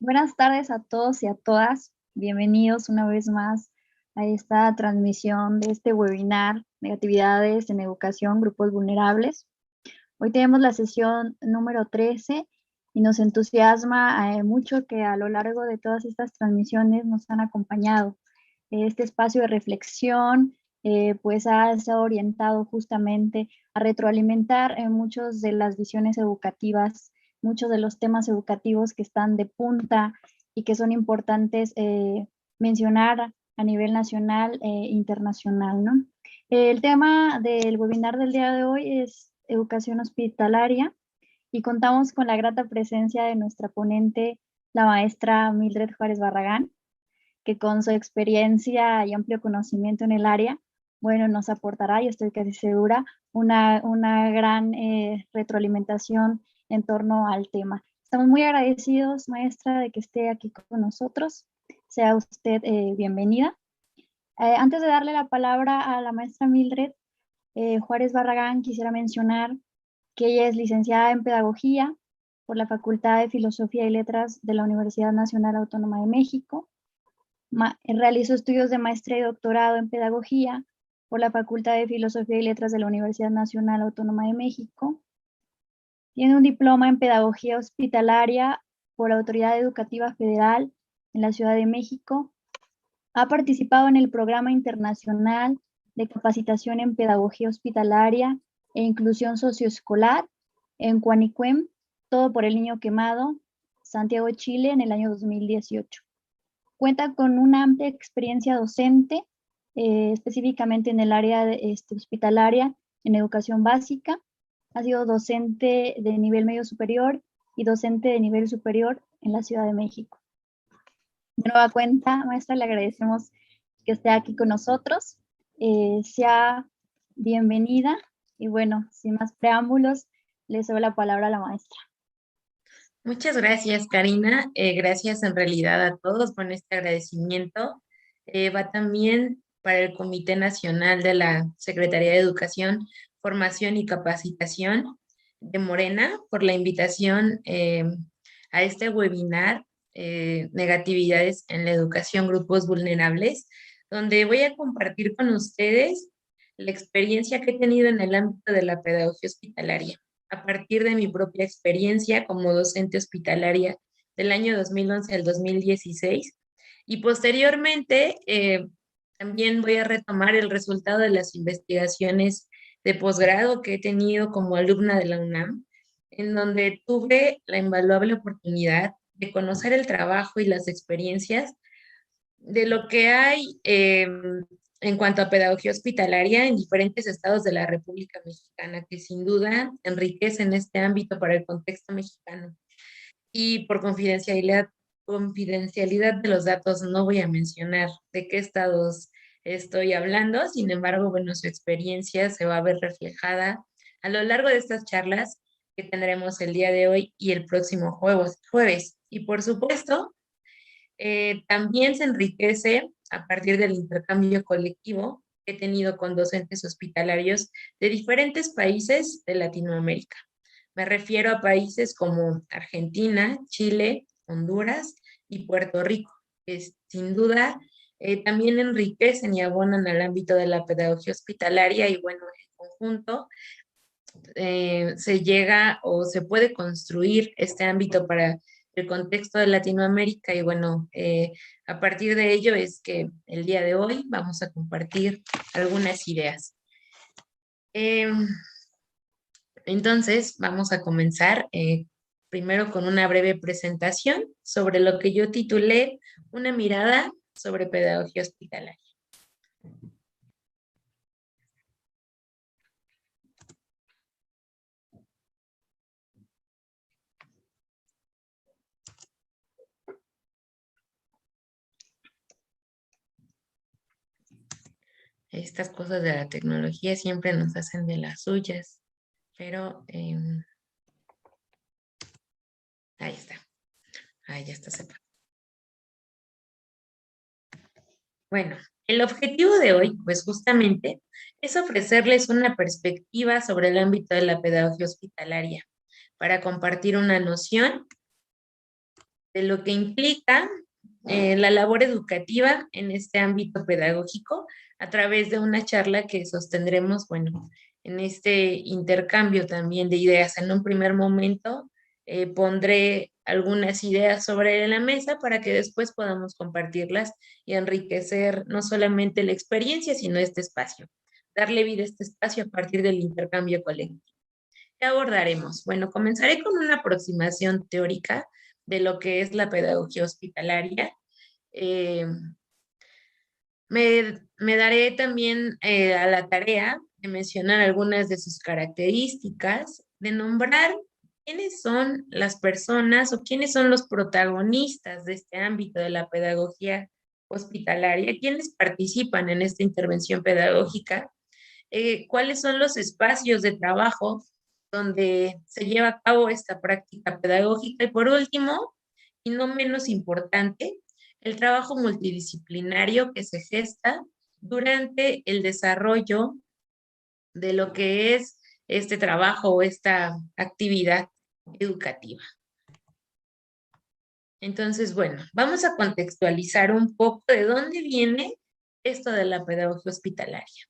Buenas tardes a todos y a todas. Bienvenidos una vez más a esta transmisión de este webinar de actividades en educación, grupos vulnerables. Hoy tenemos la sesión número 13 y nos entusiasma mucho que a lo largo de todas estas transmisiones nos han acompañado. Este espacio de reflexión pues ha estado orientado justamente a retroalimentar muchas de las visiones educativas, muchos de los temas educativos que están de punta y que son importantes mencionar a nivel nacional e internacional, ¿no? El tema del webinar del día de hoy es educación hospitalaria y contamos con la grata presencia de nuestra ponente, la maestra Mildred Juárez Barragán, que con su experiencia y amplio conocimiento en el área, bueno, nos aportará, yo estoy casi segura, una gran retroalimentación en torno al tema. Estamos muy agradecidos, maestra, de que esté aquí con nosotros. Sea usted bienvenida. Antes de darle la palabra a la maestra Mildred Juárez Barragán, quisiera mencionar que ella es licenciada en Pedagogía por la Facultad de Filosofía y Letras de la Universidad Nacional Autónoma de México. Realizó estudios de maestría y doctorado en Pedagogía por la Facultad de Filosofía y Letras de la Universidad Nacional Autónoma de México. Tiene un diploma en Pedagogía Hospitalaria por la Autoridad Educativa Federal en la Ciudad de México. Ha participado en el Programa Internacional de Capacitación en Pedagogía Hospitalaria e Inclusión Socioescolar en Cuanicuem, Todo por el Niño Quemado, Santiago, Chile, en el año 2018. Cuenta con una amplia experiencia docente, específicamente en el área hospitalaria, en educación básica. Ha sido docente de nivel medio superior y docente de nivel superior en la Ciudad de México. De nueva cuenta, maestra, le agradecemos que esté aquí con nosotros. Sea bienvenida y bueno, sin más preámbulos, le cedo la palabra a la maestra. Muchas gracias, Karina. Gracias en realidad a todos por este agradecimiento. Va también para el Comité Nacional de la Secretaría de Educación, Formación y Capacitación de Morena por la invitación a este webinar, Negatividades en la Educación, Grupos Vulnerables, donde voy a compartir con ustedes la experiencia que he tenido en el ámbito de la pedagogía hospitalaria a partir de mi propia experiencia como docente hospitalaria del año 2011 al 2016. Y posteriormente también voy a retomar el resultado de las investigaciones de posgrado que he tenido como alumna de la UNAM, en donde tuve la invaluable oportunidad de conocer el trabajo y las experiencias de lo que hay en cuanto a pedagogía hospitalaria en diferentes estados de la República Mexicana, que sin duda enriquecen este ámbito para el contexto mexicano. Y por confidencialidad de los datos, no voy a mencionar de qué estados estoy hablando, sin embargo, bueno, su experiencia se va a ver reflejada a lo largo de estas charlas que tendremos el día de hoy y el próximo jueves. Y por supuesto, también se enriquece a partir del intercambio colectivo que he tenido con docentes hospitalarios de diferentes países de Latinoamérica. Me refiero a países como Argentina, Chile, Honduras y Puerto Rico, que sin duda también enriquecen y abonan al ámbito de la pedagogía hospitalaria y bueno, en conjunto se llega o se puede construir este ámbito para el contexto de Latinoamérica y bueno, a partir de ello es que el día de hoy vamos a compartir algunas ideas. Entonces, vamos a comenzar primero con una breve presentación sobre lo que yo titulé Una mirada sobre pedagogía hospitalaria. Estas cosas de la tecnología siempre nos hacen de las suyas, pero ahí está. Ahí ya está separado. Bueno, el objetivo de hoy, pues justamente, es ofrecerles una perspectiva sobre el ámbito de la pedagogía hospitalaria para compartir una noción de lo que implica la labor educativa en este ámbito pedagógico a través de una charla que sostendremos, bueno, en este intercambio también de ideas. En un primer momento pondré algunas ideas sobre la mesa para que después podamos compartirlas y enriquecer no solamente la experiencia, sino este espacio. Darle vida a este espacio a partir del intercambio colectivo. ¿Qué abordaremos? Bueno, comenzaré con una aproximación teórica de lo que es la pedagogía hospitalaria. Eh, me daré también a la tarea de mencionar algunas de sus características, de nombrar quiénes son las personas o quiénes son los protagonistas de este ámbito de la pedagogía hospitalaria, quiénes participan en esta intervención pedagógica, cuáles son los espacios de trabajo donde se lleva a cabo esta práctica pedagógica y por último, y no menos importante, el trabajo multidisciplinario que se gesta durante el desarrollo de lo que es este trabajo o esta actividad educativa. Entonces, bueno, vamos a contextualizar un poco de dónde viene esto de la pedagogía hospitalaria.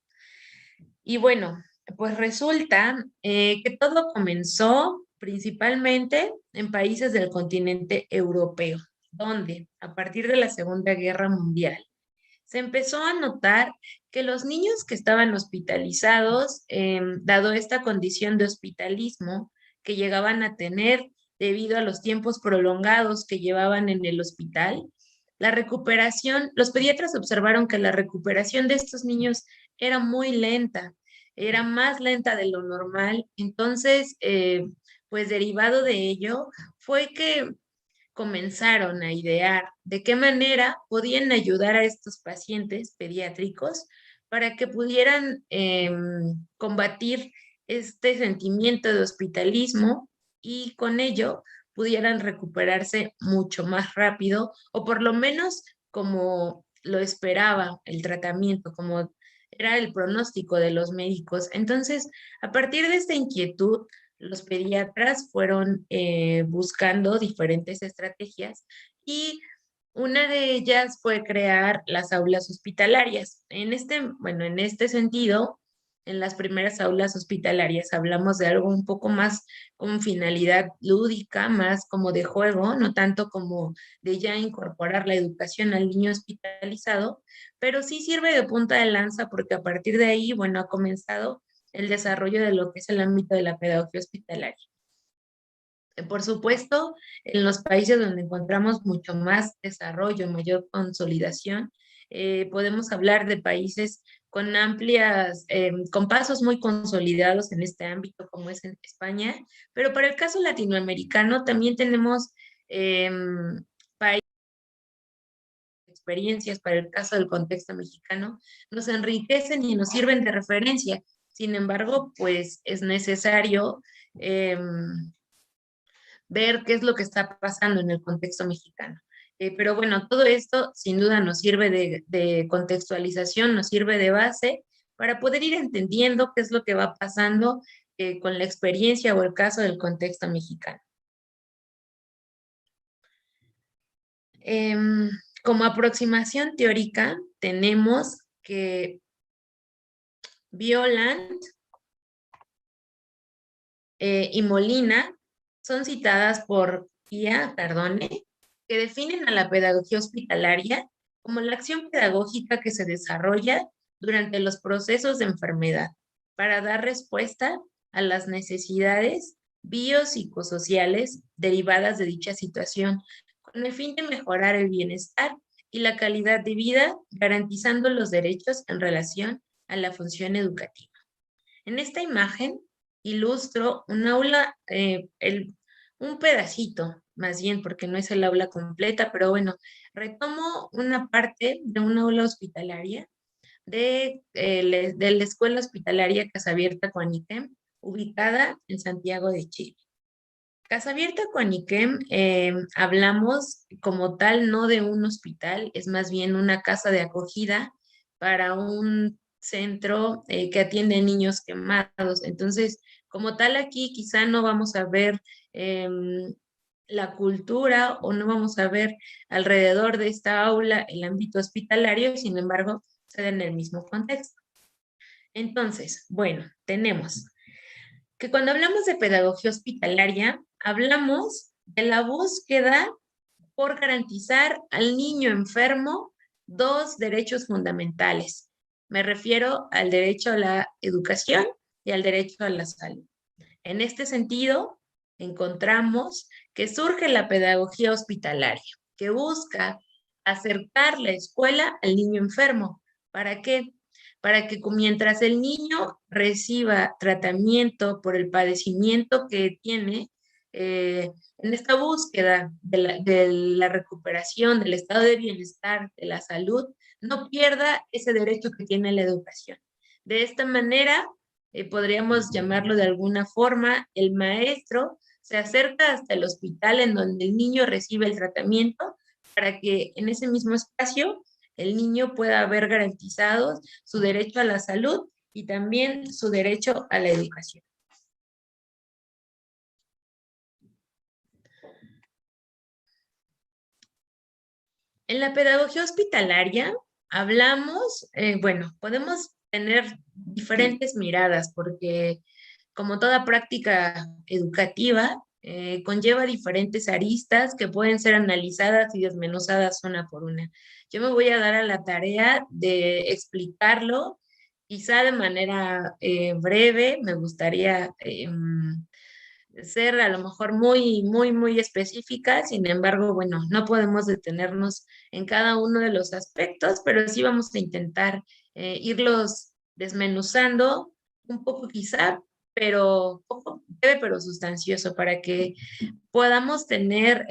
Y bueno, pues resulta que todo comenzó principalmente en países del continente europeo, donde a partir de la Segunda Guerra Mundial se empezó a notar que los niños que estaban hospitalizados, dado esta condición de hospitalismo que llegaban a tener debido a los tiempos prolongados que llevaban en el hospital, la recuperación, los pediatras observaron que la recuperación de estos niños era muy lenta, era más lenta de lo normal. Entonces, pues derivado de ello, fue que comenzaron a idear de qué manera podían ayudar a estos pacientes pediátricos para que pudieran combatir este sentimiento de hospitalismo y con ello pudieran recuperarse mucho más rápido o por lo menos como lo esperaba el tratamiento, como era el pronóstico de los médicos. Entonces, a partir de esta inquietud, los pediatras fueron buscando diferentes estrategias y una de ellas fue crear las aulas hospitalarias. Bueno, en este sentido, en las primeras aulas hospitalarias hablamos de algo un poco más con finalidad lúdica, más como de juego, no tanto como de ya incorporar la educación al niño hospitalizado, pero sí sirve de punta de lanza porque a partir de ahí, bueno, ha comenzado el desarrollo de lo que es el ámbito de la pedagogía hospitalaria. Por supuesto, en los países donde encontramos mucho más desarrollo, mayor consolidación, podemos hablar de países con con pasos muy consolidados en este ámbito, como es en España, pero para el caso latinoamericano también tenemos países, experiencias para el caso del contexto mexicano, nos enriquecen y nos sirven de referencia. Sin embargo, pues es necesario ver qué es lo que está pasando en el contexto mexicano. Pero bueno, todo esto sin duda nos sirve de contextualización, nos sirve de base para poder ir entendiendo qué es lo que va pasando con la experiencia o el caso del contexto mexicano. Como aproximación teórica, tenemos que Violand y Molina son citadas por Pia Cardone, que definen a la pedagogía hospitalaria como la acción pedagógica que se desarrolla durante los procesos de enfermedad para dar respuesta a las necesidades biopsicosociales derivadas de dicha situación, con el fin de mejorar el bienestar y la calidad de vida, garantizando los derechos en relación a la función educativa. En esta imagen ilustro un aula, un pedacito, más bien, porque no es el aula completa, pero bueno, retomo una parte de un aula hospitalaria de la Escuela Hospitalaria Casa Abierta Coaniquem, ubicada en Santiago de Chile. Casa Abierta Coaniquem, hablamos como tal no de un hospital, es más bien una casa de acogida para un centro que atiende niños quemados. Entonces, como tal aquí quizá no vamos a ver la cultura o no vamos a ver alrededor de esta aula el ámbito hospitalario, sin embargo, se da en el mismo contexto. Entonces, bueno, tenemos que cuando hablamos de pedagogía hospitalaria, hablamos de la búsqueda por garantizar al niño enfermo dos derechos fundamentales. Me refiero al derecho a la educación y al derecho a la salud. En este sentido, encontramos que surge la pedagogía hospitalaria, que busca acercar la escuela al niño enfermo. ¿Para qué? Para que mientras el niño reciba tratamiento por el padecimiento que tiene, en esta búsqueda de la recuperación, del estado de bienestar, de la salud, no pierda ese derecho que tiene la educación. De esta manera, podríamos llamarlo de alguna forma, el maestro se acerca hasta el hospital en donde el niño recibe el tratamiento para que en ese mismo espacio el niño pueda haber garantizado su derecho a la salud y también su derecho a la educación. En la pedagogía hospitalaria hablamos, bueno, podemos tener diferentes miradas porque como toda práctica educativa, conlleva diferentes aristas que pueden ser analizadas y desmenuzadas una por una. Yo me voy a dar a la tarea de explicarlo, quizá de manera breve, me gustaría ser a lo mejor muy específica, sin embargo, bueno, no podemos detenernos en cada uno de los aspectos, pero sí vamos a intentar irlos desmenuzando un poco quizá, pero poco breve, pero sustancioso, para que podamos tener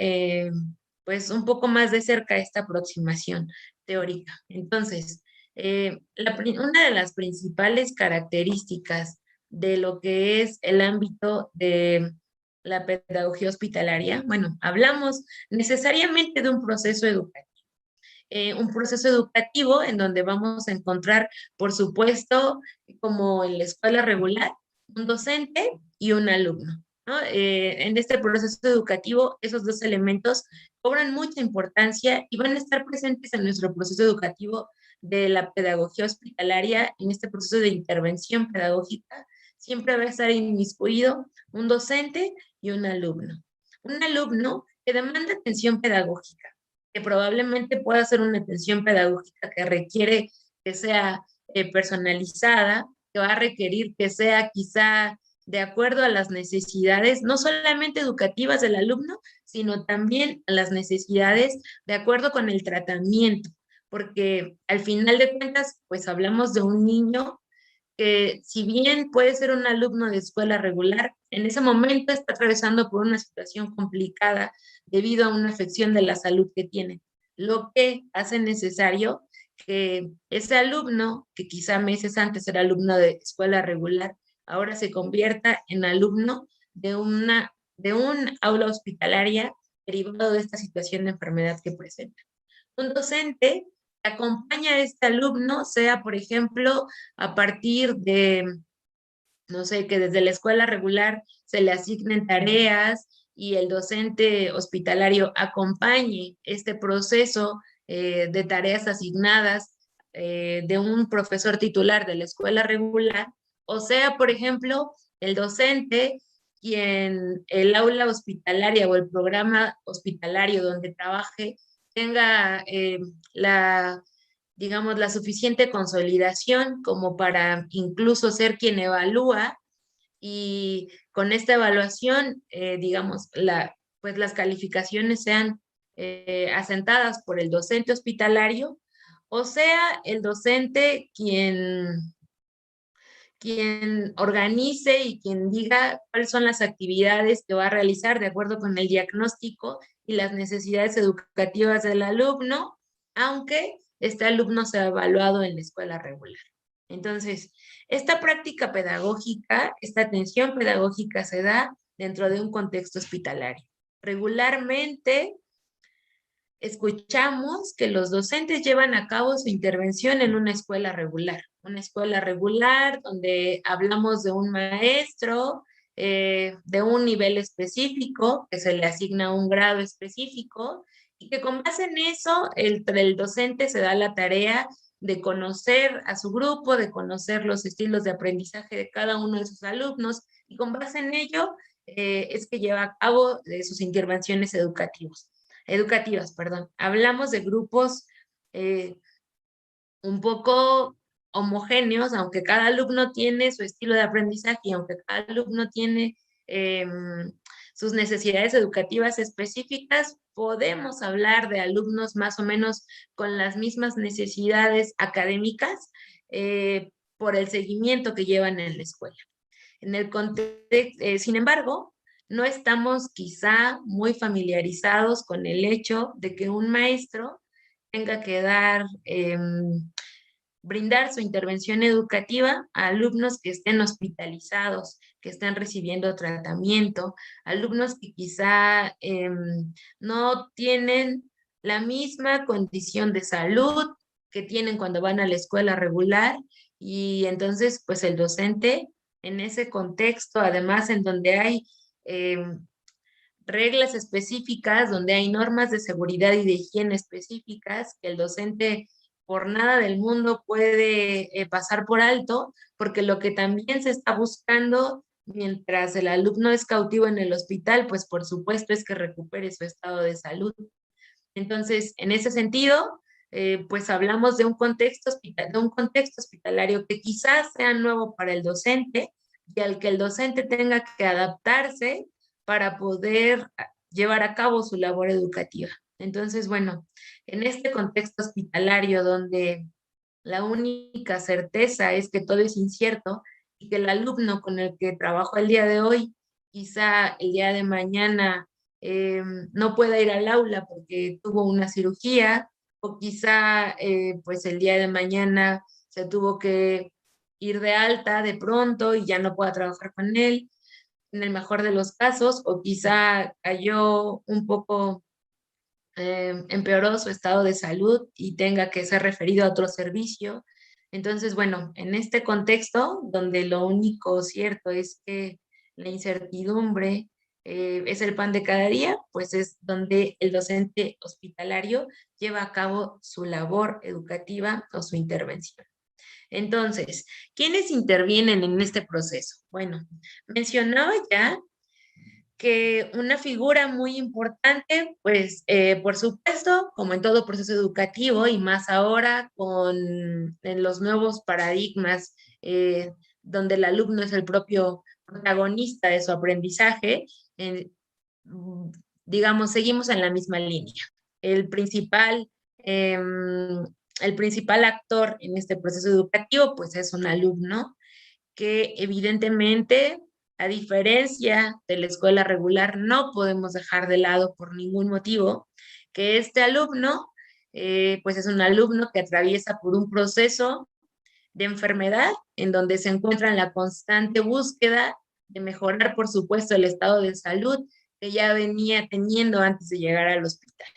pues un poco más de cerca esta aproximación teórica. Entonces, una de las principales características de lo que es el ámbito de la pedagogía hospitalaria, bueno, hablamos necesariamente de un proceso educativo. Un proceso educativo en donde vamos a encontrar, por supuesto, como en la escuela regular, un docente y un alumno, ¿no? En este proceso educativo, esos dos elementos cobran mucha importancia y van a estar presentes en nuestro proceso educativo de la pedagogía hospitalaria, en este proceso de intervención pedagógica, siempre va a estar inmiscuido un docente y un alumno. Un alumno que demanda atención pedagógica, que probablemente pueda ser una atención pedagógica que requiere que sea personalizada, que va a requerir que sea quizá de acuerdo a las necesidades, no solamente educativas del alumno, sino también a las necesidades de acuerdo con el tratamiento, porque al final de cuentas, pues hablamos de un niño que si bien puede ser un alumno de escuela regular, en ese momento está atravesando por una situación complicada debido a una afección de la salud que tiene, lo que hace necesario que ese alumno, que quizá meses antes era alumno de escuela regular, ahora se convierta en alumno de un aula hospitalaria derivado de esta situación de enfermedad que presenta. Un docente que acompaña a este alumno, sea, por ejemplo, a partir de, no sé, que desde la escuela regular se le asignen tareas y el docente hospitalario acompañe este proceso de tareas asignadas de un profesor titular de la escuela regular, o sea, por ejemplo, el docente quien el aula hospitalaria o el programa hospitalario donde trabaje tenga la, digamos, la suficiente consolidación como para incluso ser quien evalúa y con esta evaluación, digamos, pues las calificaciones sean asentadas por el docente hospitalario, o sea, el docente quien organice y quien diga cuáles son las actividades que va a realizar de acuerdo con el diagnóstico y las necesidades educativas del alumno, aunque este alumno sea evaluado en la escuela regular. Entonces, esta práctica pedagógica, esta atención pedagógica se da dentro de un contexto hospitalario. Regularmente escuchamos que los docentes llevan a cabo su intervención en una escuela regular donde hablamos de un maestro de un nivel específico, que se le asigna un grado específico, y que con base en eso el docente se da la tarea de conocer a su grupo, de conocer los estilos de aprendizaje de cada uno de sus alumnos, y con base en ello es que lleva a cabo sus intervenciones educativas, perdón. Hablamos de grupos eh, un poco homogéneos, aunque cada alumno tiene su estilo de aprendizaje y aunque cada alumno tiene sus necesidades educativas específicas, podemos hablar de alumnos más o menos con las mismas necesidades académicas por el seguimiento que llevan en la escuela. En el contexto, sin embargo, no estamos quizá muy familiarizados con el hecho de que un maestro tenga que brindar su intervención educativa a alumnos que estén hospitalizados, que estén recibiendo tratamiento, alumnos que quizá no tienen la misma condición de salud que tienen cuando van a la escuela regular, y entonces pues el docente en ese contexto, además en donde hay reglas específicas, donde hay normas de seguridad y de higiene específicas que el docente por nada del mundo puede pasar por alto, porque lo que también se está buscando mientras el alumno es cautivo en el hospital, pues por supuesto es que recupere su estado de salud. Entonces, en ese sentido, pues hablamos de un contexto hospitalario que quizás sea nuevo para el docente y al que el docente tenga que adaptarse para poder llevar a cabo su labor educativa. Entonces, bueno, en este contexto hospitalario donde la única certeza es que todo es incierto y que el alumno con el que trabajo el día de hoy, quizá el día de mañana no pueda ir al aula porque tuvo una cirugía, o quizá pues el día de mañana se tuvo que ir de alta de pronto y ya no pueda trabajar con él, en el mejor de los casos, o quizá cayó un poco, empeoró su estado de salud y tenga que ser referido a otro servicio. Entonces, bueno, en este contexto, donde lo único cierto es que la incertidumbre es el pan de cada día, pues es donde el docente hospitalario lleva a cabo su labor educativa o su intervención. Entonces, ¿quiénes intervienen en este proceso? Bueno, mencionaba ya que una figura muy importante, pues por supuesto, como en todo proceso educativo y más ahora en los nuevos paradigmas donde el alumno es el propio protagonista de su aprendizaje, eh, mm, digamos, seguimos en la misma línea. El principal, el principal actor en este proceso educativo, pues es un alumno que evidentemente, a diferencia de la escuela regular, no podemos dejar de lado por ningún motivo que este alumno, pues es un alumno que atraviesa por un proceso de enfermedad en donde se encuentra en la constante búsqueda de mejorar, por supuesto, el estado de salud que ya venía teniendo antes de llegar al hospital.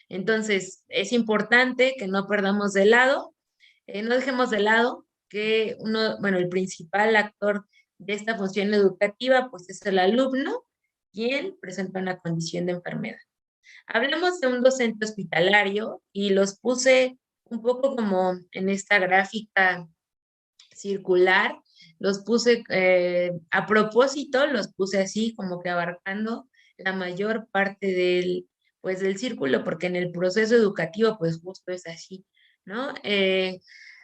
Entonces, es importante que no perdamos de lado, no dejemos de lado que bueno, el principal actor de esta función educativa, pues es el alumno, quien presenta una condición de enfermedad. Hablamos de un docente hospitalario y los puse un poco como en esta gráfica circular, los puse a propósito, los puse así como que abarcando la mayor parte pues del círculo, porque en el proceso educativo pues justo es así, ¿no?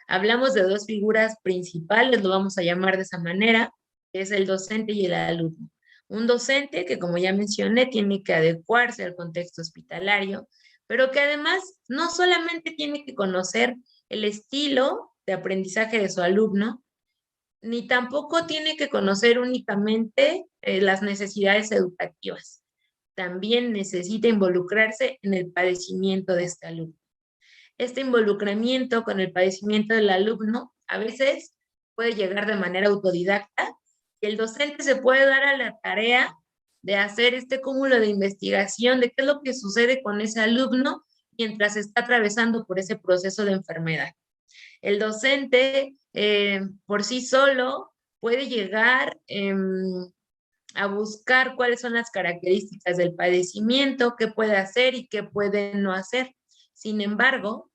Hablamos de dos figuras principales, lo vamos a llamar de esa manera, que es el docente y el alumno. Un docente que, como ya mencioné, tiene que adecuarse al contexto hospitalario, pero que además no solamente tiene que conocer el estilo de aprendizaje de su alumno, ni tampoco tiene que conocer únicamente las necesidades educativas. También necesita involucrarse en el padecimiento de este alumno. Este involucramiento con el padecimiento del alumno a veces puede llegar de manera autodidacta y el docente se puede dar a la tarea de hacer este cúmulo de investigación de qué es lo que sucede con ese alumno mientras está atravesando por ese proceso de enfermedad. El docente por sí solo puede llegar a buscar cuáles son las características del padecimiento, qué puede hacer y qué puede no hacer. Sin embargo,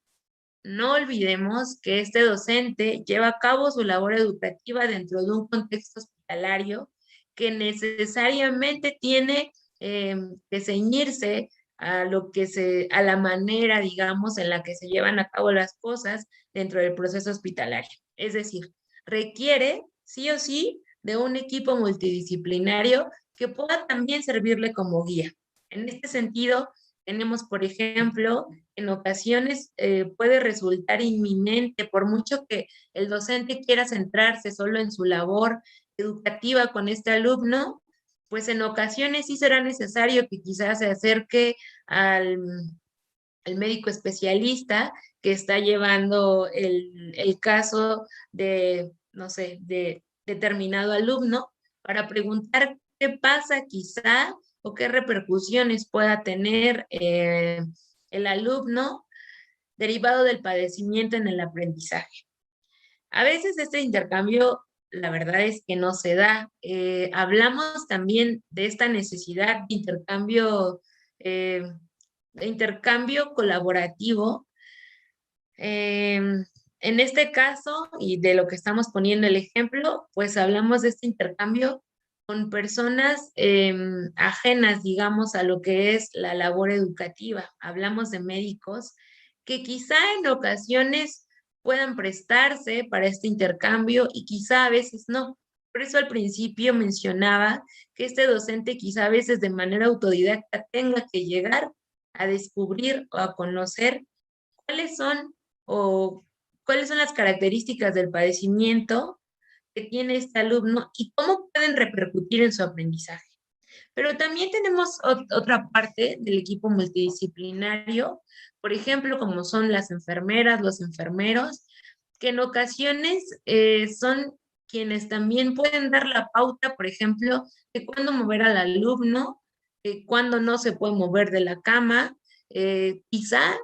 no olvidemos que este docente lleva a cabo su labor educativa dentro de un contexto hospitalario que necesariamente tiene que ceñirse a la manera, digamos, en la que se llevan a cabo las cosas dentro del proceso hospitalario. Es decir, requiere sí o sí de un equipo multidisciplinario que pueda también servirle como guía. En este sentido, tenemos, por ejemplo, en ocasiones puede resultar inminente, por mucho que el docente quiera centrarse solo en su labor educativa con este alumno, pues en ocasiones sí será necesario que quizás se acerque al, al médico especialista que está llevando el caso de, no sé, de determinado alumno para preguntar qué pasa quizá o qué repercusiones pueda tener el alumno derivado del padecimiento en el aprendizaje. A veces este intercambio, la verdad es que no se da. Hablamos también de esta necesidad eh, de intercambio colaborativo. En este caso, y de lo que estamos poniendo el ejemplo, pues hablamos de este intercambio con personas ajenas, digamos, a lo que es la labor educativa. Hablamos de médicos que quizá en ocasiones puedan prestarse para este intercambio y quizá a veces no. Por eso al principio mencionaba que este docente quizá a veces de manera autodidacta tenga que llegar a descubrir o a conocer cuáles son o cuáles son las características del padecimiento que tiene este alumno y cómo pueden repercutir en su aprendizaje. Pero también tenemos otra parte del equipo multidisciplinario, por ejemplo, como son las enfermeras, los enfermeros, que en ocasiones son quienes también pueden dar la pauta, por ejemplo, de cuándo mover al alumno, de cuándo no se puede mover de la cama, quizá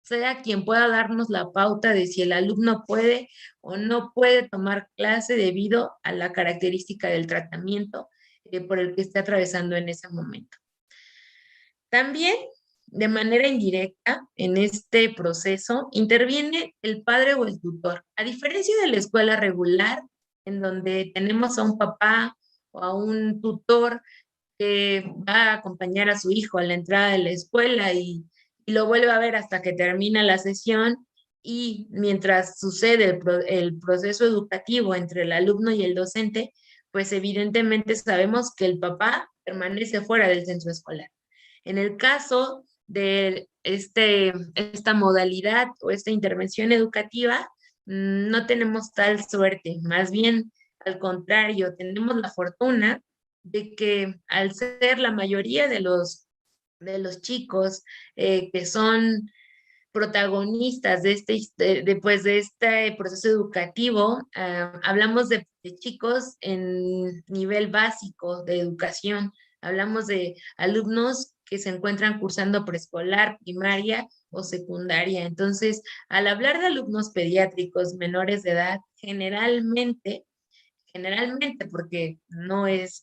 sea quien pueda darnos la pauta de si el alumno puede o no puede tomar clase debido a la característica del tratamiento por el que esté atravesando en ese momento. También, de manera indirecta, en este proceso, interviene el padre o el tutor. A diferencia de la escuela regular, en donde tenemos a un papá o a un tutor que va a acompañar a su hijo a la entrada de la escuela y lo vuelve a ver hasta que termina la sesión y mientras sucede el proceso educativo entre el alumno y el docente, pues evidentemente sabemos que el papá permanece fuera del centro escolar. En el caso de esta modalidad o esta intervención educativa, no tenemos tal suerte, más bien al contrario, tenemos la fortuna de que al ser la mayoría de los chicos que son protagonistas de este proceso educativo, hablamos de chicos en nivel básico de educación, hablamos de alumnos que se encuentran cursando preescolar, primaria o secundaria. Entonces, al hablar de alumnos pediátricos menores de edad, generalmente porque no es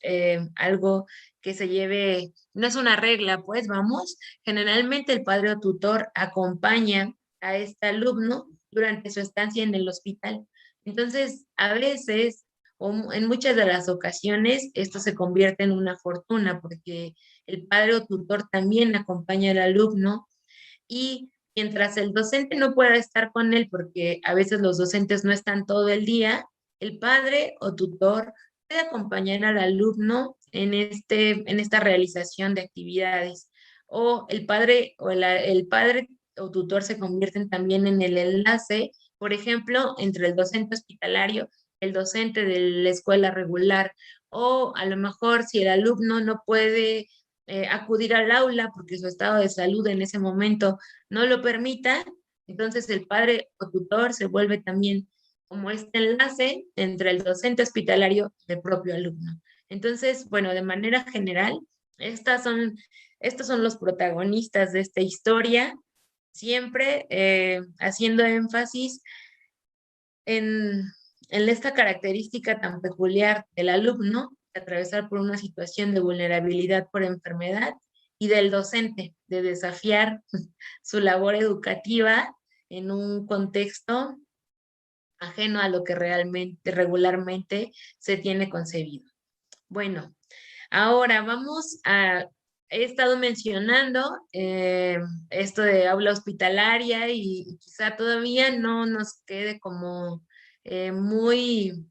algo que se lleve, no es una regla, pues vamos, generalmente el padre o tutor acompaña a este alumno durante su estancia en el hospital. Entonces, a veces, o en muchas de las ocasiones, esto se convierte en una fortuna porque el padre o tutor también acompaña al alumno y mientras el docente no pueda estar con él, porque a veces los docentes no están todo el día, el padre o tutor puede acompañar al alumno en esta realización de actividades. O el padre o tutor se convierten también en el enlace, por ejemplo, entre el docente hospitalario, el docente de la escuela regular, o a lo mejor si el alumno no puede acudir al aula porque su estado de salud en ese momento no lo permita, entonces el padre o tutor se vuelve también como este enlace entre el docente hospitalario y el propio alumno. Entonces, bueno, de manera general, estos son los protagonistas de esta historia, siempre haciendo énfasis en, en esta característica tan peculiar del alumno atravesar por una situación de vulnerabilidad por enfermedad, y del docente, de desafiar su labor educativa en un contexto ajeno a lo que realmente, regularmente se tiene concebido. Bueno, ahora he estado mencionando esto de aula hospitalaria y quizá todavía no nos quede como muy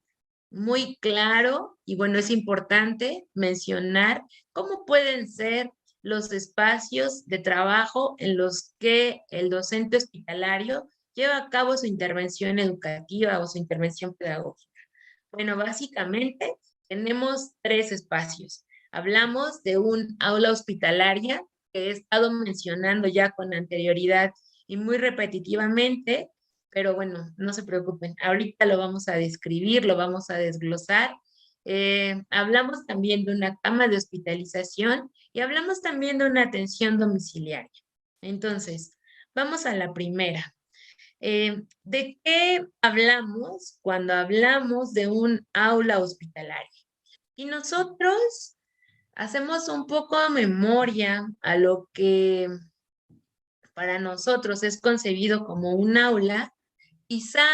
claro, y bueno, es importante mencionar cómo pueden ser los espacios de trabajo en los que el docente hospitalario lleva a cabo su intervención educativa o su intervención pedagógica. Bueno, básicamente tenemos tres espacios. Hablamos de un aula hospitalaria que he estado mencionando ya con anterioridad y muy repetitivamente, pero bueno, no se preocupen, ahorita lo vamos a describir, lo vamos a desglosar. Hablamos también de una cama de hospitalización y hablamos también de una atención domiciliaria. Entonces, vamos a la primera. ¿De qué hablamos cuando hablamos de un aula hospitalaria? Y nosotros hacemos un poco de memoria a lo que para nosotros es concebido como un aula. Quizá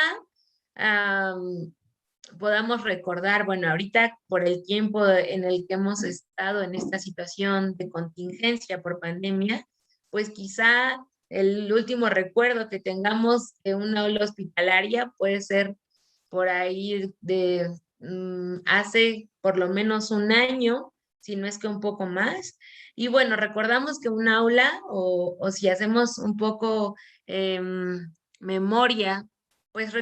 podamos recordar, bueno, ahorita por el tiempo en el que hemos estado en esta situación de contingencia por pandemia, pues quizá el último recuerdo que tengamos de una aula hospitalaria puede ser por ahí de hace por lo menos un año, si no es que un poco más. Y bueno, recordamos que un aula, o si hacemos un poco memoria, pues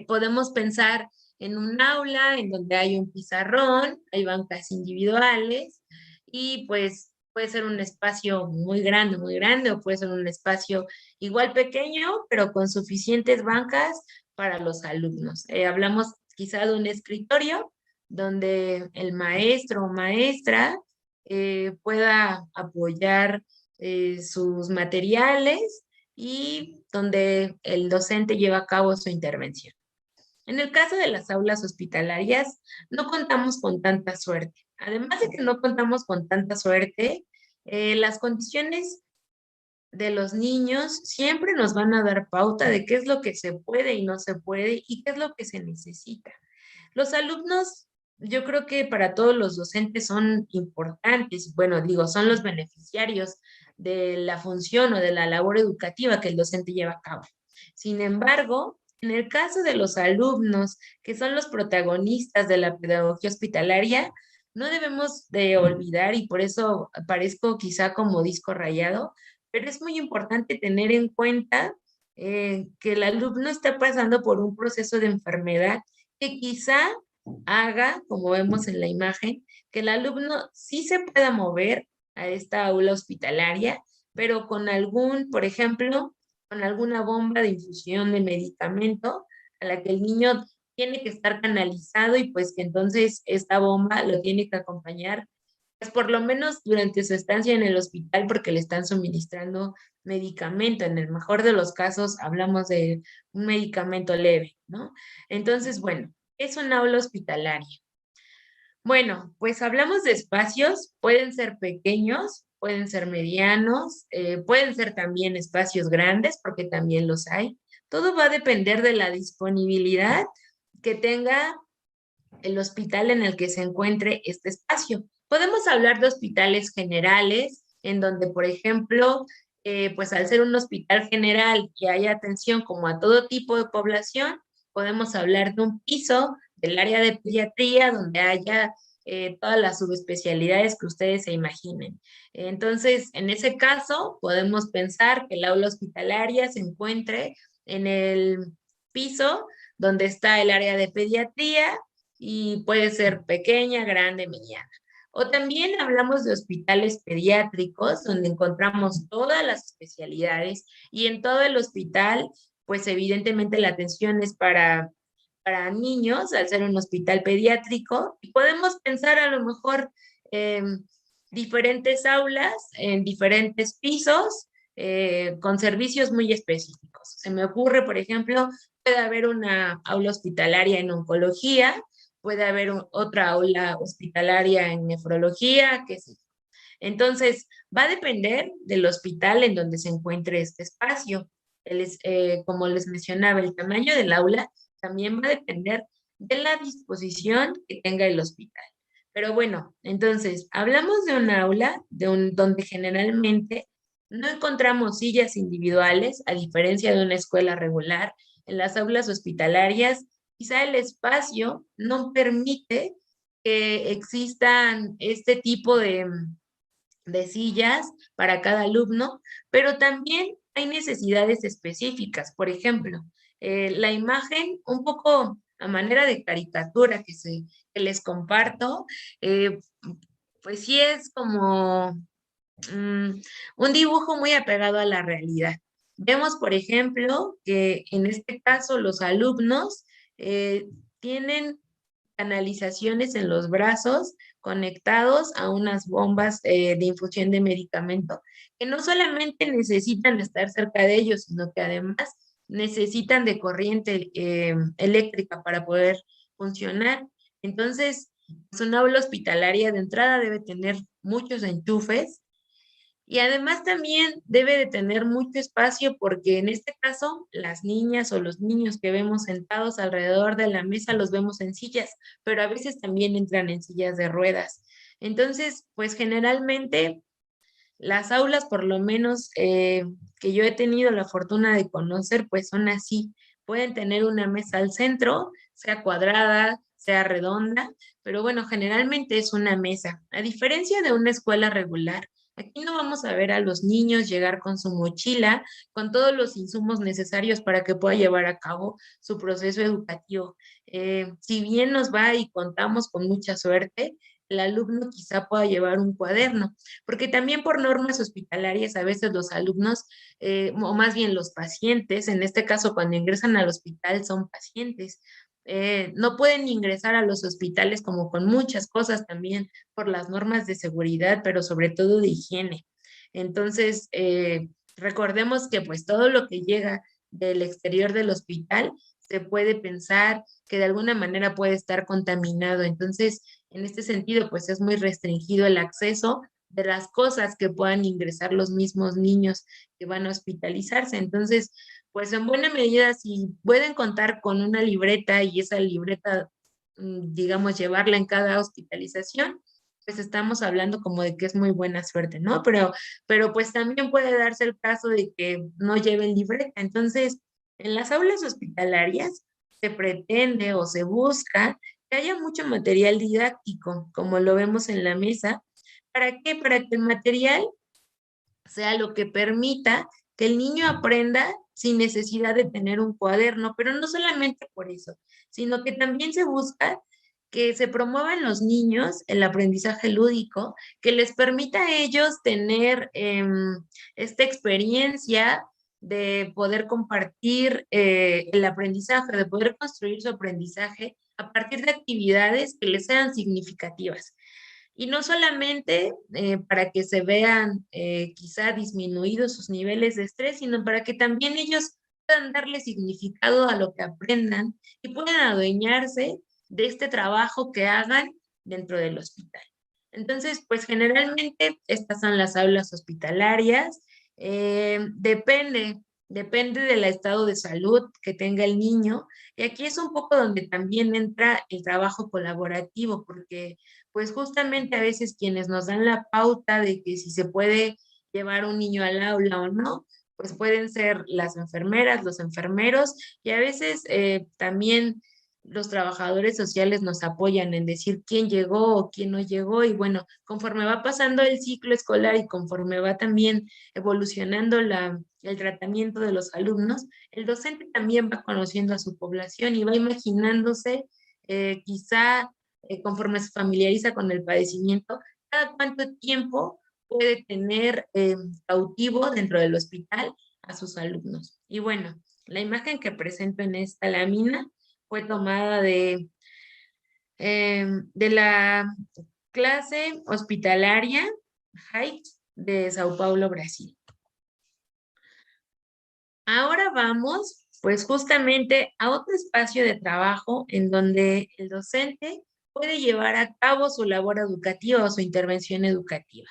podemos pensar en un aula en donde hay un pizarrón, hay bancas individuales y pues puede ser un espacio muy grande, o puede ser un espacio igual pequeño, pero con suficientes bancas para los alumnos. Hablamos quizá de un escritorio donde el maestro o maestra pueda apoyar sus materiales y donde el docente lleva a cabo su intervención. En el caso de las aulas hospitalarias, no contamos con tanta suerte. Además de que no contamos con tanta suerte, las condiciones de los niños siempre nos van a dar pauta de qué es lo que se puede y no se puede y qué es lo que se necesita. Los alumnos, yo creo que para todos los docentes son importantes, bueno, digo, son los beneficiarios de la función o de la labor educativa que el docente lleva a cabo. Sin embargo, en el caso de los alumnos, que son los protagonistas de la pedagogía hospitalaria, no debemos de olvidar, y por eso aparezco quizá como disco rayado, pero es muy importante tener en cuenta que el alumno está pasando por un proceso de enfermedad que quizá haga, como vemos en la imagen, que el alumno sí se pueda mover a esta aula hospitalaria, pero con algún, por ejemplo, con alguna bomba de infusión de medicamento a la que el niño tiene que estar canalizado, y pues que entonces esta bomba lo tiene que acompañar pues por lo menos durante su estancia en el hospital, porque le están suministrando medicamento. En el mejor de los casos hablamos de un medicamento leve, ¿no? Entonces, bueno, es un aula hospitalaria. Bueno, pues hablamos de espacios, pueden ser pequeños, pueden ser medianos, pueden ser también espacios grandes, porque también los hay. Todo va a depender de la disponibilidad que tenga el hospital en el que se encuentre este espacio. Podemos hablar de hospitales generales, en donde, por ejemplo, pues al ser un hospital general que haya atención como a todo tipo de población, podemos hablar de un piso del área de pediatría donde haya todas las subespecialidades que ustedes se imaginen. Entonces, en ese caso, podemos pensar que el aula hospitalaria se encuentre en el piso donde está el área de pediatría, y puede ser pequeña, grande, mediana. O también hablamos de hospitales pediátricos, donde encontramos todas las especialidades, y en todo el hospital, pues evidentemente la atención es para niños, al ser un hospital pediátrico, y podemos pensar a lo mejor diferentes aulas en diferentes pisos, con servicios muy específicos. Se me ocurre, por ejemplo, puede haber una aula hospitalaria en oncología, puede haber otra aula hospitalaria en nefrología, qué sé yo. Entonces, va a depender del hospital en donde se encuentre este espacio. Como les mencionaba, el tamaño del aula también va a depender de la disposición que tenga el hospital. Pero bueno, entonces, hablamos de un aula donde generalmente no encontramos sillas individuales, a diferencia de una escuela regular. En las aulas hospitalarias, quizá el espacio no permite que existan este tipo de sillas para cada alumno, pero también hay necesidades específicas. Por ejemplo, la imagen, un poco a manera de caricatura que les comparto, eh, pues sí es como un dibujo muy apegado a la realidad. Vemos, por ejemplo, que en este caso los alumnos eh, tienen canalizaciones en los brazos conectados a unas bombas de infusión de medicamento, que no solamente necesitan estar cerca de ellos, sino que además necesitan de corriente eléctrica para poder funcionar. Entonces, pues, una aula hospitalaria de entrada debe tener muchos enchufes y además también debe de tener mucho espacio porque en este caso las niñas o los niños que vemos sentados alrededor de la mesa los vemos en sillas, pero a veces también entran en sillas de ruedas. Entonces, pues generalmente las aulas, por lo menos que yo he tenido la fortuna de conocer, pues son así. Pueden tener una mesa al centro, sea cuadrada, sea redonda, pero bueno, generalmente es una mesa. A diferencia de una escuela regular, aquí no vamos a ver a los niños llegar con su mochila, con todos los insumos necesarios para que pueda llevar a cabo su proceso educativo. Si bien nos va y contamos con mucha suerte, el alumno quizá pueda llevar un cuaderno, porque también por normas hospitalarias a veces los alumnos, o más bien los pacientes, en este caso cuando ingresan al hospital son pacientes, no pueden ingresar a los hospitales como con muchas cosas también por las normas de seguridad, pero sobre todo de higiene. Entonces, recordemos que pues todo lo que llega del exterior del hospital se puede pensar que de alguna manera puede estar contaminado. Entonces, en este sentido, pues es muy restringido el acceso de las cosas que puedan ingresar los mismos niños que van a hospitalizarse. Entonces, pues en buena medida, si pueden contar con una libreta y esa libreta, digamos, llevarla en cada hospitalización, pues estamos hablando como de que es muy buena suerte, ¿no? Pero pues también puede darse el caso de que no lleven libreta. Entonces, en las aulas hospitalarias se pretende o se busca que haya mucho material didáctico, como lo vemos en la mesa. ¿Para qué? Para que el material sea lo que permita que el niño aprenda sin necesidad de tener un cuaderno, pero no solamente por eso, sino que también se busca que se promueva en los niños el aprendizaje lúdico, que les permita a ellos tener esta experiencia de poder compartir el aprendizaje, de poder construir su aprendizaje a partir de actividades que les sean significativas. Y no solamente para que se vean quizá disminuidos sus niveles de estrés, sino para que también ellos puedan darle significado a lo que aprendan y puedan adueñarse de este trabajo que hagan dentro del hospital. Entonces, pues generalmente estas son las aulas hospitalarias. Depende del estado de salud que tenga el niño. Y aquí es un poco donde también entra el trabajo colaborativo, porque pues justamente a veces quienes nos dan la pauta de que si se puede llevar un niño al aula o no, pues pueden ser las enfermeras, los enfermeros y a veces también los trabajadores sociales nos apoyan en decir quién llegó o quién no llegó y bueno, conforme va pasando el ciclo escolar y conforme va también evolucionando el tratamiento de los alumnos, el docente también va conociendo a su población y va imaginándose quizá conforme se familiariza con el padecimiento, cada cuánto tiempo puede tener cautivo dentro del hospital a sus alumnos. Y bueno, la imagen que presento en esta lámina fue tomada de la clase hospitalaria Heights de Sao Paulo, Brasil. Ahora vamos pues justamente a otro espacio de trabajo en donde el docente puede llevar a cabo su labor educativa o su intervención educativa.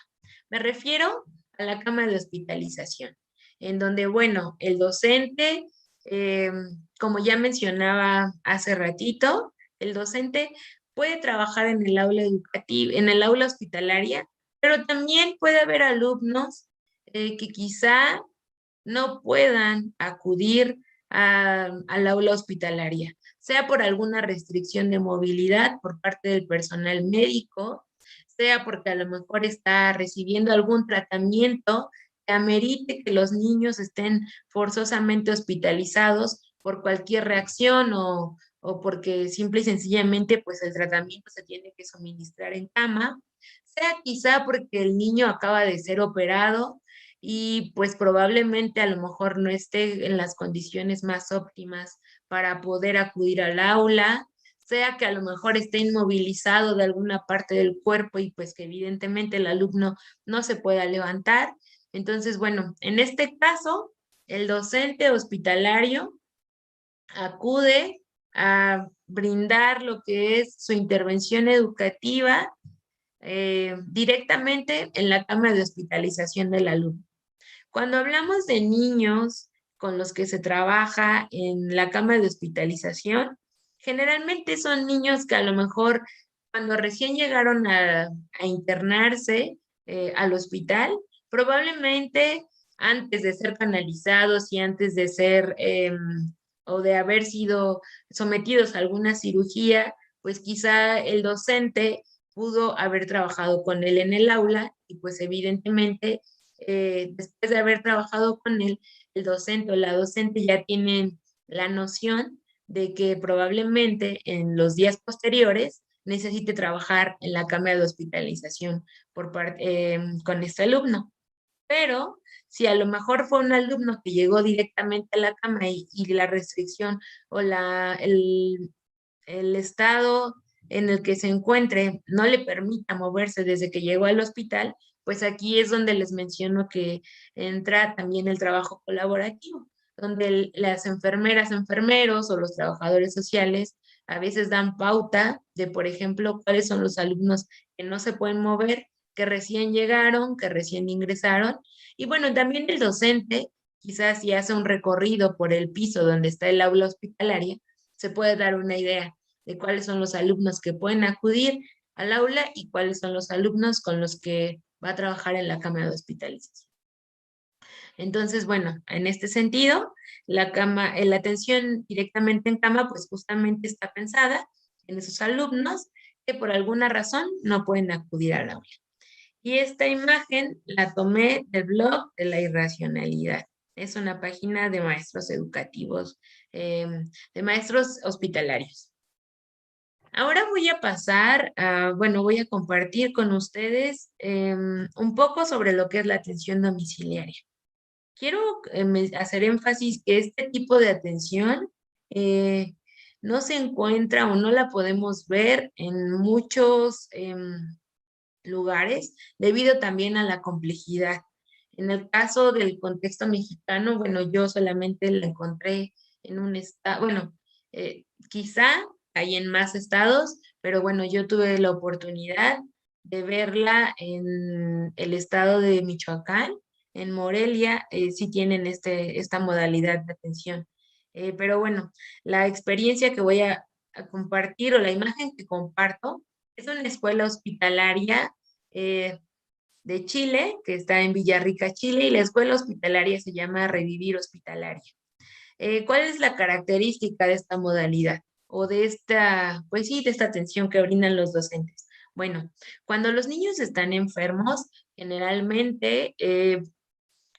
Me refiero a la cama de hospitalización, en donde, bueno, el docente, eh, como ya mencionaba hace ratito, el docente puede trabajar en el aula educativa, en el aula hospitalaria, pero también puede haber alumnos que quizá no puedan acudir al aula hospitalaria, sea por alguna restricción de movilidad por parte del personal médico, sea porque a lo mejor está recibiendo algún tratamiento que amerite que los niños estén forzosamente hospitalizados por cualquier reacción o porque simple y sencillamente pues el tratamiento se tiene que suministrar en cama, sea quizá porque el niño acaba de ser operado y pues probablemente a lo mejor no esté en las condiciones más óptimas para poder acudir al aula, sea que a lo mejor esté inmovilizado de alguna parte del cuerpo y pues que evidentemente el alumno no se pueda levantar. Entonces, bueno, en este caso, el docente hospitalario acude a brindar lo que es su intervención educativa directamente en la cama de hospitalización del alumno. Cuando hablamos de niños con los que se trabaja en la cama de hospitalización, generalmente son niños que a lo mejor cuando recién llegaron a internarse al hospital, probablemente antes de ser canalizados y antes de ser o de haber sido sometidos a alguna cirugía, pues quizá el docente pudo haber trabajado con él en el aula y pues evidentemente después de haber trabajado con él, el docente o la docente ya tienen la noción de que probablemente en los días posteriores necesite trabajar en la cama de hospitalización con este alumno. Pero si a lo mejor fue un alumno que llegó directamente a la cama y la restricción o el estado en el que se encuentre no le permita moverse desde que llegó al hospital, pues aquí es donde les menciono que entra también el trabajo colaborativo, donde las enfermeras, enfermeros o los trabajadores sociales a veces dan pauta de, por ejemplo, cuáles son los alumnos que no se pueden mover, que recién llegaron, que recién ingresaron. Y bueno, también el docente, quizás si hace un recorrido por el piso donde está el aula hospitalaria, se puede dar una idea de cuáles son los alumnos que pueden acudir al aula y cuáles son los alumnos con los que va a trabajar en la cama de hospitalización. Entonces, bueno, en este sentido, la atención directamente en cama, pues justamente está pensada en esos alumnos que por alguna razón no pueden acudir al aula. Y esta imagen la tomé del blog de la irracionalidad. Es una página de maestros educativos, de maestros hospitalarios. Ahora voy a pasar bueno, voy a compartir con ustedes un poco sobre lo que es la atención domiciliaria. Quiero hacer énfasis que este tipo de atención no se encuentra o no la podemos ver en muchos lugares debido también a la complejidad. En el caso del contexto mexicano, bueno, yo solamente la encontré en un estado, bueno, quizá hay en más estados, pero bueno, yo tuve la oportunidad de verla en el estado de Michoacán, en Morelia, sí tienen esta modalidad de atención. Pero bueno, la experiencia que voy a compartir o la imagen que comparto es una escuela hospitalaria eh, de Chile, que está en Villarrica, Chile, y la escuela hospitalaria se llama Revivir Hospitalaria. ¿Cuál es la característica de esta modalidad? O de esta, pues sí, de esta atención que brindan los docentes. Bueno, cuando los niños están enfermos, generalmente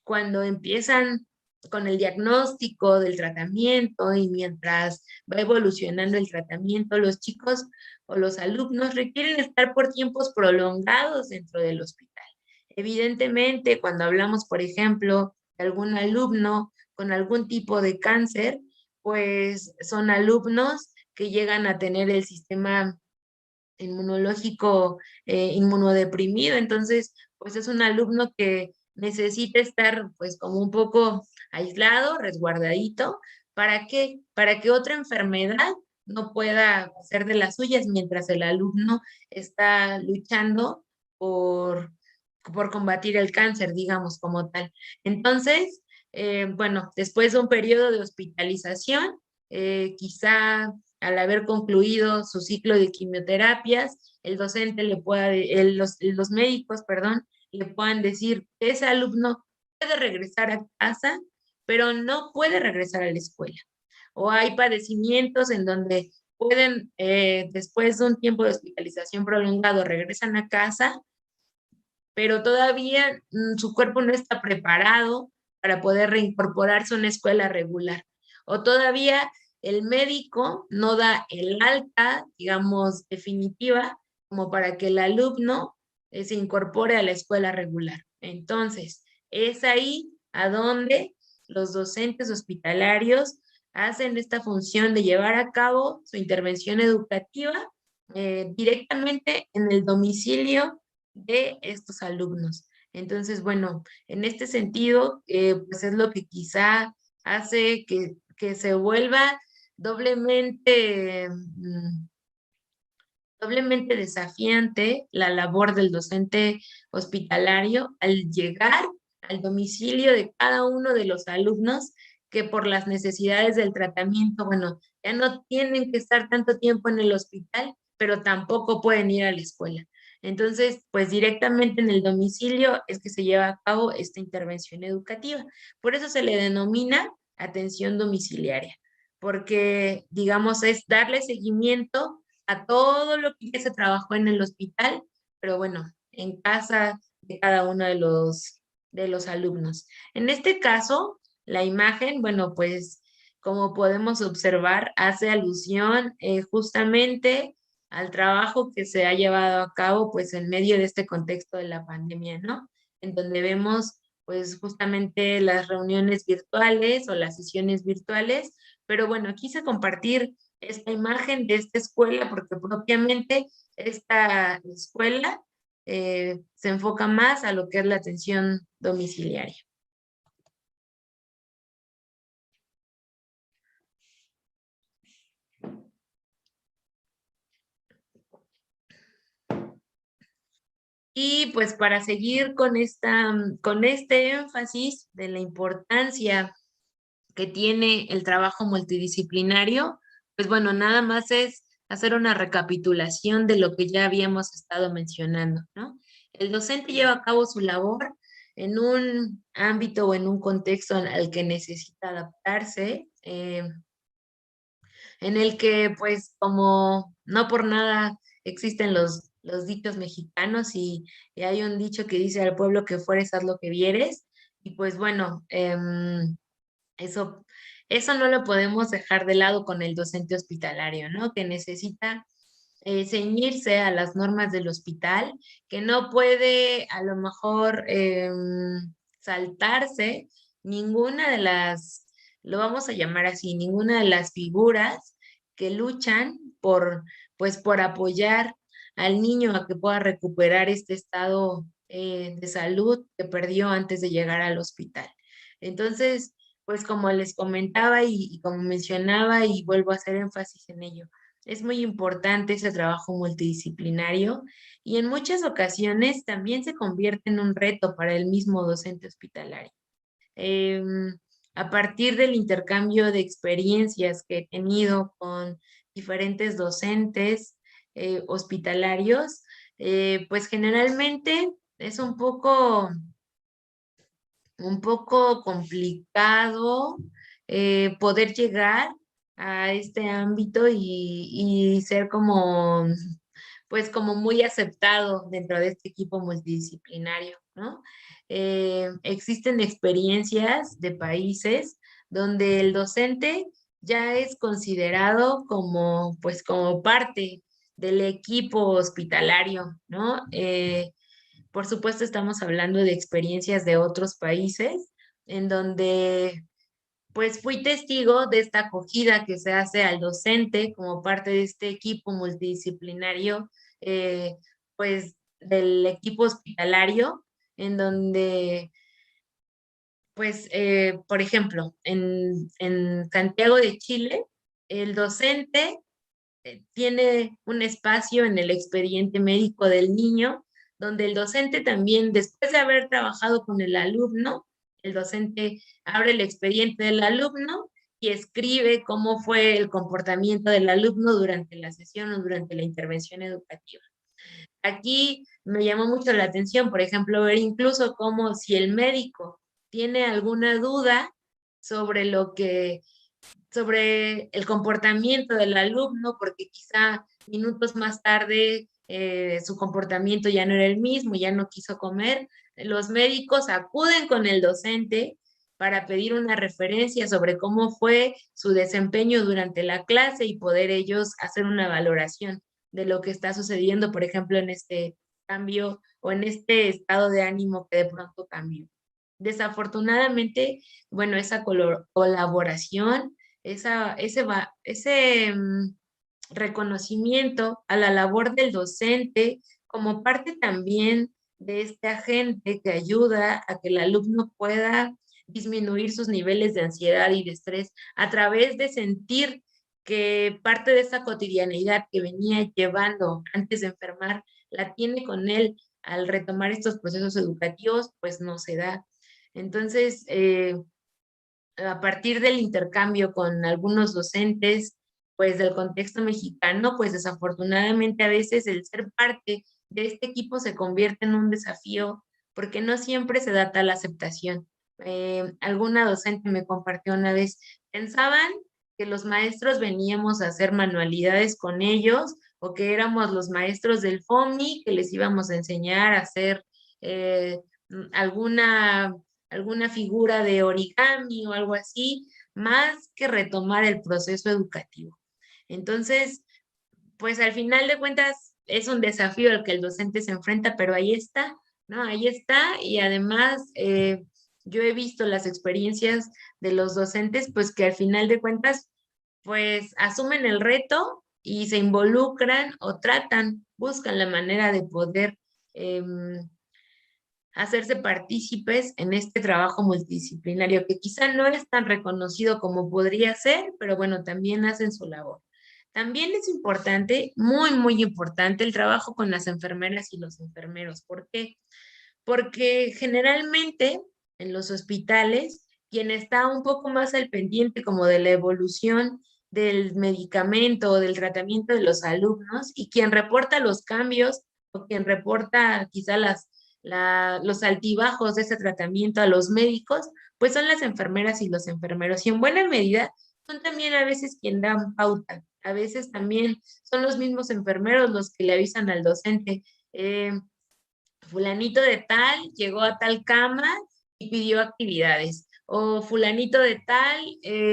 cuando empiezan con el diagnóstico del tratamiento y mientras va evolucionando el tratamiento, los chicos o los alumnos requieren estar por tiempos prolongados dentro del hospital. Evidentemente, cuando hablamos, por ejemplo, de algún alumno con algún tipo de cáncer, pues son alumnos que llegan a tener el sistema inmunológico inmunodeprimido, entonces, pues es un alumno que necesita estar pues como un poco aislado, resguardadito, ¿Para qué? Para que otra enfermedad no pueda hacer de las suyas mientras el alumno está luchando por, por combatir el cáncer, digamos, como tal. Entonces, bueno, después de un periodo de hospitalización, quizá al haber concluido su ciclo de quimioterapias, el docente le pueda, los médicos, perdón, le puedan decir que ese alumno puede regresar a casa, pero no puede regresar a la escuela. O hay padecimientos en donde pueden, después de un tiempo de hospitalización prolongado, regresan a casa, pero todavía su cuerpo no está preparado para poder reincorporarse a una escuela regular. O todavía el médico no da el alta, digamos, definitiva, como para que el alumno se incorpore a la escuela regular. Entonces, es ahí a donde los docentes hospitalarios hacen esta función de llevar a cabo su intervención educativa directamente en el domicilio de estos alumnos. Entonces, bueno, en este sentido, pues es lo que quizá hace que se vuelva doblemente, doblemente desafiante la labor del docente hospitalario al llegar al domicilio de cada uno de los alumnos que por las necesidades del tratamiento, bueno, ya no tienen que estar tanto tiempo en el hospital, pero tampoco pueden ir a la escuela. Entonces, pues directamente en el domicilio es que se lleva a cabo esta intervención educativa. Por eso se le denomina atención domiciliaria, porque, digamos, es darle seguimiento a todo lo que ya se trabajó en el hospital, pero bueno, en casa de cada uno de los alumnos. En este caso, la imagen, bueno, pues como podemos observar, hace alusión justamente al trabajo que se ha llevado a cabo pues en medio de este contexto de la pandemia, ¿no? En donde vemos pues justamente las reuniones virtuales o las sesiones virtuales, pero bueno, quise compartir esta imagen de esta escuela porque propiamente esta escuela se enfoca más a lo que es la atención domiciliaria. Y pues para seguir con con este énfasis de la importancia que tiene el trabajo multidisciplinario, pues bueno, nada más es hacer una recapitulación de lo que ya habíamos estado mencionando, ¿no? El docente lleva a cabo su labor en un ámbito o en un contexto al que necesita adaptarse, en el que pues como no por nada existen los dichos mexicanos y hay un dicho que dice al pueblo que fueres, haz lo que vieres, y pues bueno, eso, eso no lo podemos dejar de lado con el docente hospitalario, ¿no? Que necesita ceñirse a las normas del hospital, que no puede a lo mejor saltarse ninguna de las, lo vamos a llamar así, ninguna de las figuras que luchan por, pues, por apoyar al niño a que pueda recuperar este estado de salud que perdió antes de llegar al hospital. Entonces, pues como les comentaba y como mencionaba y vuelvo a hacer énfasis en ello, es muy importante ese trabajo multidisciplinario y en muchas ocasiones también se convierte en un reto para el mismo docente hospitalario. Em, a partir del intercambio de experiencias que he tenido con diferentes docentes hospitalarios, pues generalmente es un poco complicado poder llegar a este ámbito y ser como, pues como muy aceptado dentro de este equipo multidisciplinario, ¿no? Existen experiencias de países donde el docente ya es considerado como, pues como parte del equipo hospitalario, ¿no? Por supuesto, estamos hablando de experiencias de otros países en donde pues fui testigo de esta acogida que se hace al docente como parte de este equipo multidisciplinario, eh, pues del equipo hospitalario, en donde pues, por ejemplo, en Santiago de Chile, el docente tiene un espacio en el expediente médico del niño, donde el docente también, después de haber trabajado con el alumno, el docente abre el expediente del alumno y escribe cómo fue el comportamiento del alumno durante la sesión o durante la intervención educativa. Aquí me llamó mucho la atención, por ejemplo, ver incluso cómo si el médico tiene alguna duda sobre sobre el comportamiento del alumno, porque quizá minutos más tarde su comportamiento ya no era el mismo, ya no quiso comer. Los médicos acuden con el docente para pedir una referencia sobre cómo fue su desempeño durante la clase y poder ellos hacer una valoración de lo que está sucediendo, por ejemplo, en este cambio o en este estado de ánimo que de pronto cambió. Desafortunadamente, bueno, esa colaboración, ese reconocimiento a la labor del docente como parte también de este agente que ayuda a que el alumno pueda disminuir sus niveles de ansiedad y de estrés a través de sentir que parte de esa cotidianeidad que venía llevando antes de enfermar la tiene con él al retomar estos procesos educativos, pues no se da. Entonces, a partir del intercambio con algunos docentes, pues del contexto mexicano, pues desafortunadamente a veces el ser parte de este equipo se convierte en un desafío porque no siempre se da tal aceptación. Alguna docente me compartió una vez, pensaban que los maestros veníamos a hacer manualidades con ellos o que éramos los maestros del FOMI, que les íbamos a enseñar a hacer eh, alguna figura de origami o algo así, más que retomar el proceso educativo. Entonces, pues al final de cuentas es un desafío al que el docente se enfrenta, pero ahí está, ¿no? Ahí está y además yo he visto las experiencias de los docentes, pues que al final de cuentas, pues asumen el reto y se involucran o tratan, buscan la manera de poder hacerse partícipes en este trabajo multidisciplinario que quizá no es tan reconocido como podría ser, pero bueno, también hacen su labor. También es importante, muy, muy importante, el trabajo con las enfermeras y los enfermeros. ¿Por qué? Porque generalmente en los hospitales, quien está un poco más al pendiente como de la evolución del medicamento o del tratamiento de los alumnos y quien reporta los cambios o quien reporta quizá los altibajos de ese tratamiento a los médicos, pues son las enfermeras y los enfermeros. Y en buena medida son también a veces quien dan pauta. A veces también son los mismos enfermeros los que le avisan al docente, fulanito de tal llegó a tal cama y pidió actividades. O fulanito de tal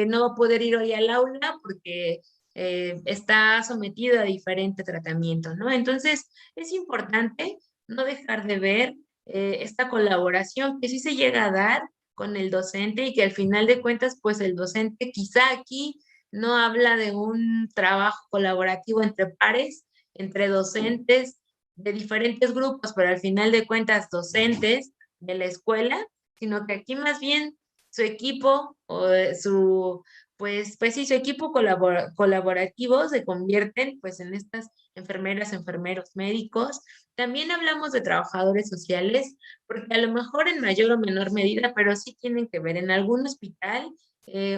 no va a poder ir hoy al aula porque está sometido a diferente tratamiento, ¿no? Entonces, es importante no dejar de ver esta colaboración que sí se llega a dar con el docente y que al final de cuentas, pues el docente quizá aquí no habla de un trabajo colaborativo entre pares, entre docentes de diferentes grupos, pero al final de cuentas docentes de la escuela, sino que aquí más bien su equipo o pues sí, su equipo colaborativo se convierten pues en estas enfermeras, enfermeros, médicos. También hablamos de trabajadores sociales, porque a lo mejor en mayor o menor medida, pero sí tienen que ver. En algún hospital,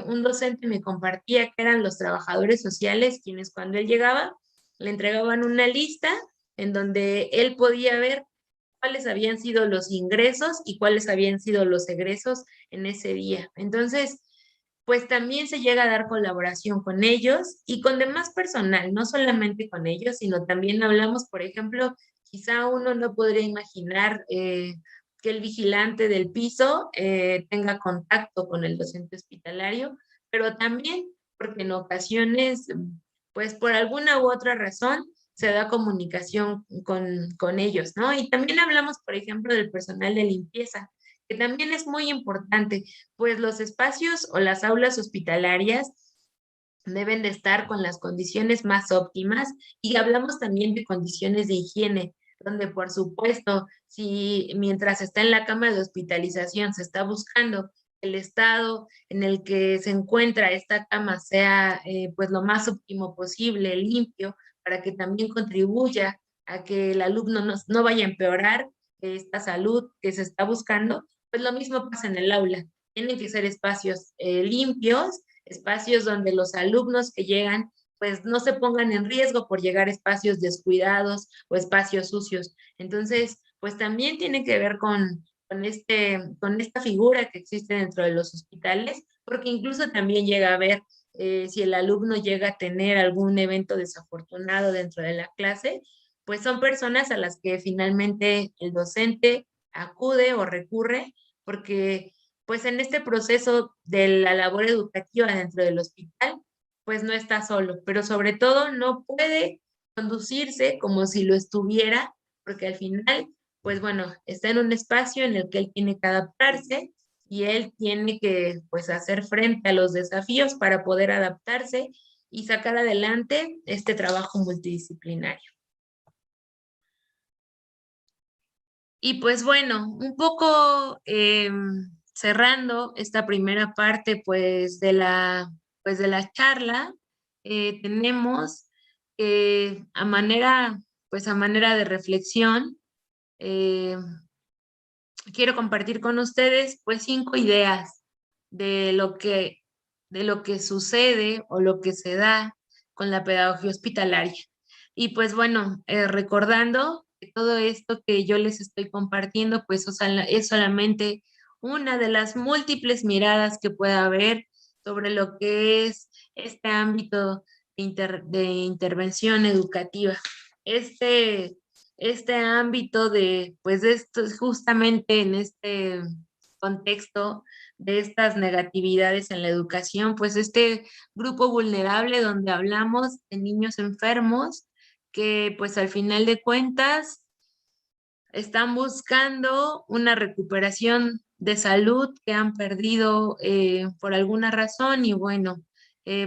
un docente me compartía que eran los trabajadores sociales quienes cuando él llegaba le entregaban una lista en donde él podía ver cuáles habían sido los ingresos y cuáles habían sido los egresos en ese día. Entonces, pues también se llega a dar colaboración con ellos y con demás personal, no solamente con ellos, sino también hablamos, por ejemplo, quizá uno no podría imaginar que el vigilante del piso tenga contacto con el docente hospitalario, pero también porque en ocasiones, pues por alguna u otra razón, se da comunicación con ellos, ¿no? Y también hablamos, por ejemplo, del personal de limpieza, que también es muy importante, pues los espacios o las aulas hospitalarias deben de estar con las condiciones más óptimas y hablamos también de condiciones de higiene, donde por supuesto, si mientras está en la cama de hospitalización se está buscando el estado en el que se encuentra esta cama sea pues lo más óptimo posible, limpio, para que también contribuya a que el alumno no vaya a empeorar esta salud que se está buscando, pues lo mismo pasa en el aula. Tienen que ser espacios limpios, espacios donde los alumnos que llegan pues no se pongan en riesgo por llegar a espacios descuidados o espacios sucios. Entonces, pues también tiene que ver con esta figura que existe dentro de los hospitales, porque incluso también llega a ver si el alumno llega a tener algún evento desafortunado dentro de la clase, pues son personas a las que finalmente el docente acude o recurre, porque pues en este proceso de la labor educativa dentro del hospital, pues no está solo, pero sobre todo no puede conducirse como si lo estuviera, porque al final, pues bueno, está en un espacio en el que él tiene que adaptarse y él tiene que pues hacer frente a los desafíos para poder adaptarse y sacar adelante este trabajo multidisciplinario. Y pues bueno, un poco cerrando esta primera parte pues de la charla, tenemos a manera de reflexión, eh, quiero compartir con ustedes pues 5 ideas de de lo que sucede o lo que se da con la pedagogía hospitalaria. Y pues bueno, recordando que todo esto que yo les estoy compartiendo pues es solamente una de las múltiples miradas que pueda haber sobre lo que es este ámbito de intervención educativa. Este este ámbito de, pues de esto, justamente en este contexto de estas negatividades en la educación, pues este grupo vulnerable donde hablamos de niños enfermos que pues al final de cuentas están buscando una recuperación de salud que han perdido por alguna razón y bueno,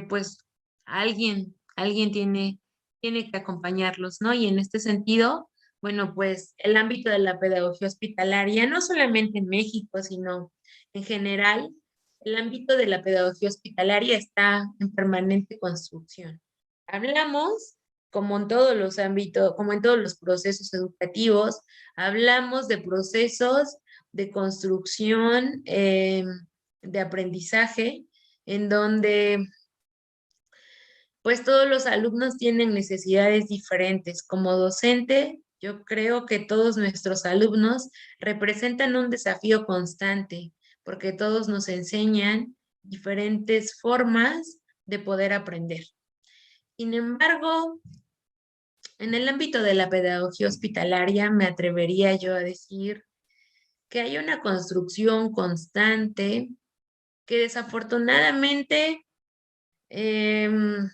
pues alguien tiene que acompañarlos, ¿no? Y en este sentido, bueno, pues el ámbito de la pedagogía hospitalaria, no solamente en México, sino en general, el ámbito de la pedagogía hospitalaria está en permanente construcción. Hablamos, como en todos los ámbitos, como en todos los procesos educativos, hablamos de procesos de construcción, de aprendizaje, en donde pues todos los alumnos tienen necesidades diferentes. Como docente, yo creo que todos nuestros alumnos representan un desafío constante, porque todos nos enseñan diferentes formas de poder aprender. Sin embargo, en el ámbito de la pedagogía hospitalaria, me atrevería yo a decir que hay una construcción constante que desafortunadamente se